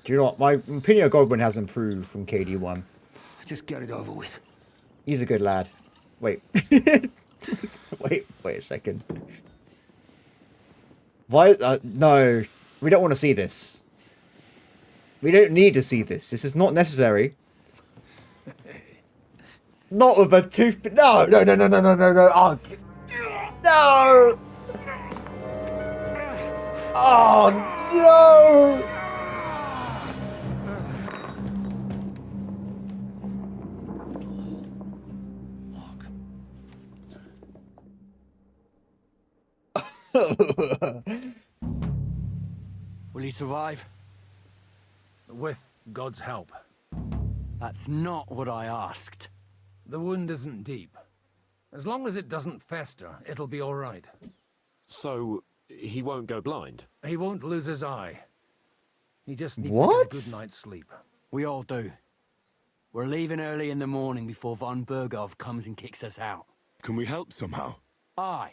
Do you know what? My opinion of Godwin has improved from KD1. Just get it over with. He's a good lad. Wait. wait a second. Why? No. We don't want to see this. We don't need to see this. This is not necessary. Not with a toothpick. No. Oh, no. Oh, no. Will he survive? With God's help. That's not what I asked. The wound isn't deep. As long as it doesn't fester, it'll be all right. So, he won't go blind? He won't lose his eye. He just needs What? to get a good night's sleep. We all do. We're leaving early in the morning before von Bergov comes and kicks us out. Can we help somehow? Aye.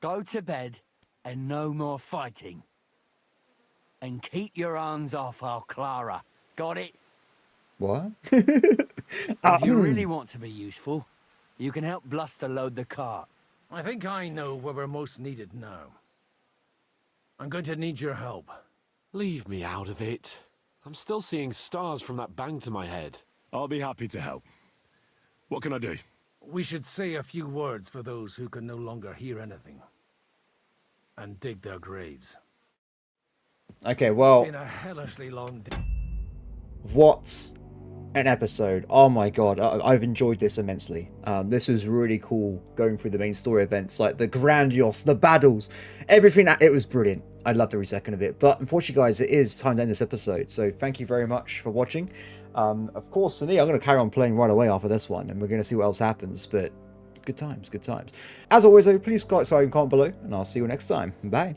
Go to bed and no more fighting. And keep your hands off our Clara. Got it? What? If you really want to be useful, you can help Bluster load the cart. I think I know where we're most needed now. I'm going to need your help. Leave me out of it. I'm still seeing stars from that bang to my head. I'll be happy to help. What can I do? We should say a few words for those who can no longer hear anything. And dig their graves. Okay, well. It's been a hellishly long day. What an episode. Oh my god, I've enjoyed this immensely. This was really cool, going through the main story events, like the grandiose, the battles, everything. It was brilliant. I loved every second of it. But unfortunately, guys, it is time to end this episode. So thank you very much for watching. Of course, for me, I'm going to carry on playing right away after this one, and we're going to see what else happens. But good times, good times. As always, though, please like, subscribe, and comment below, and I'll see you next time. Bye.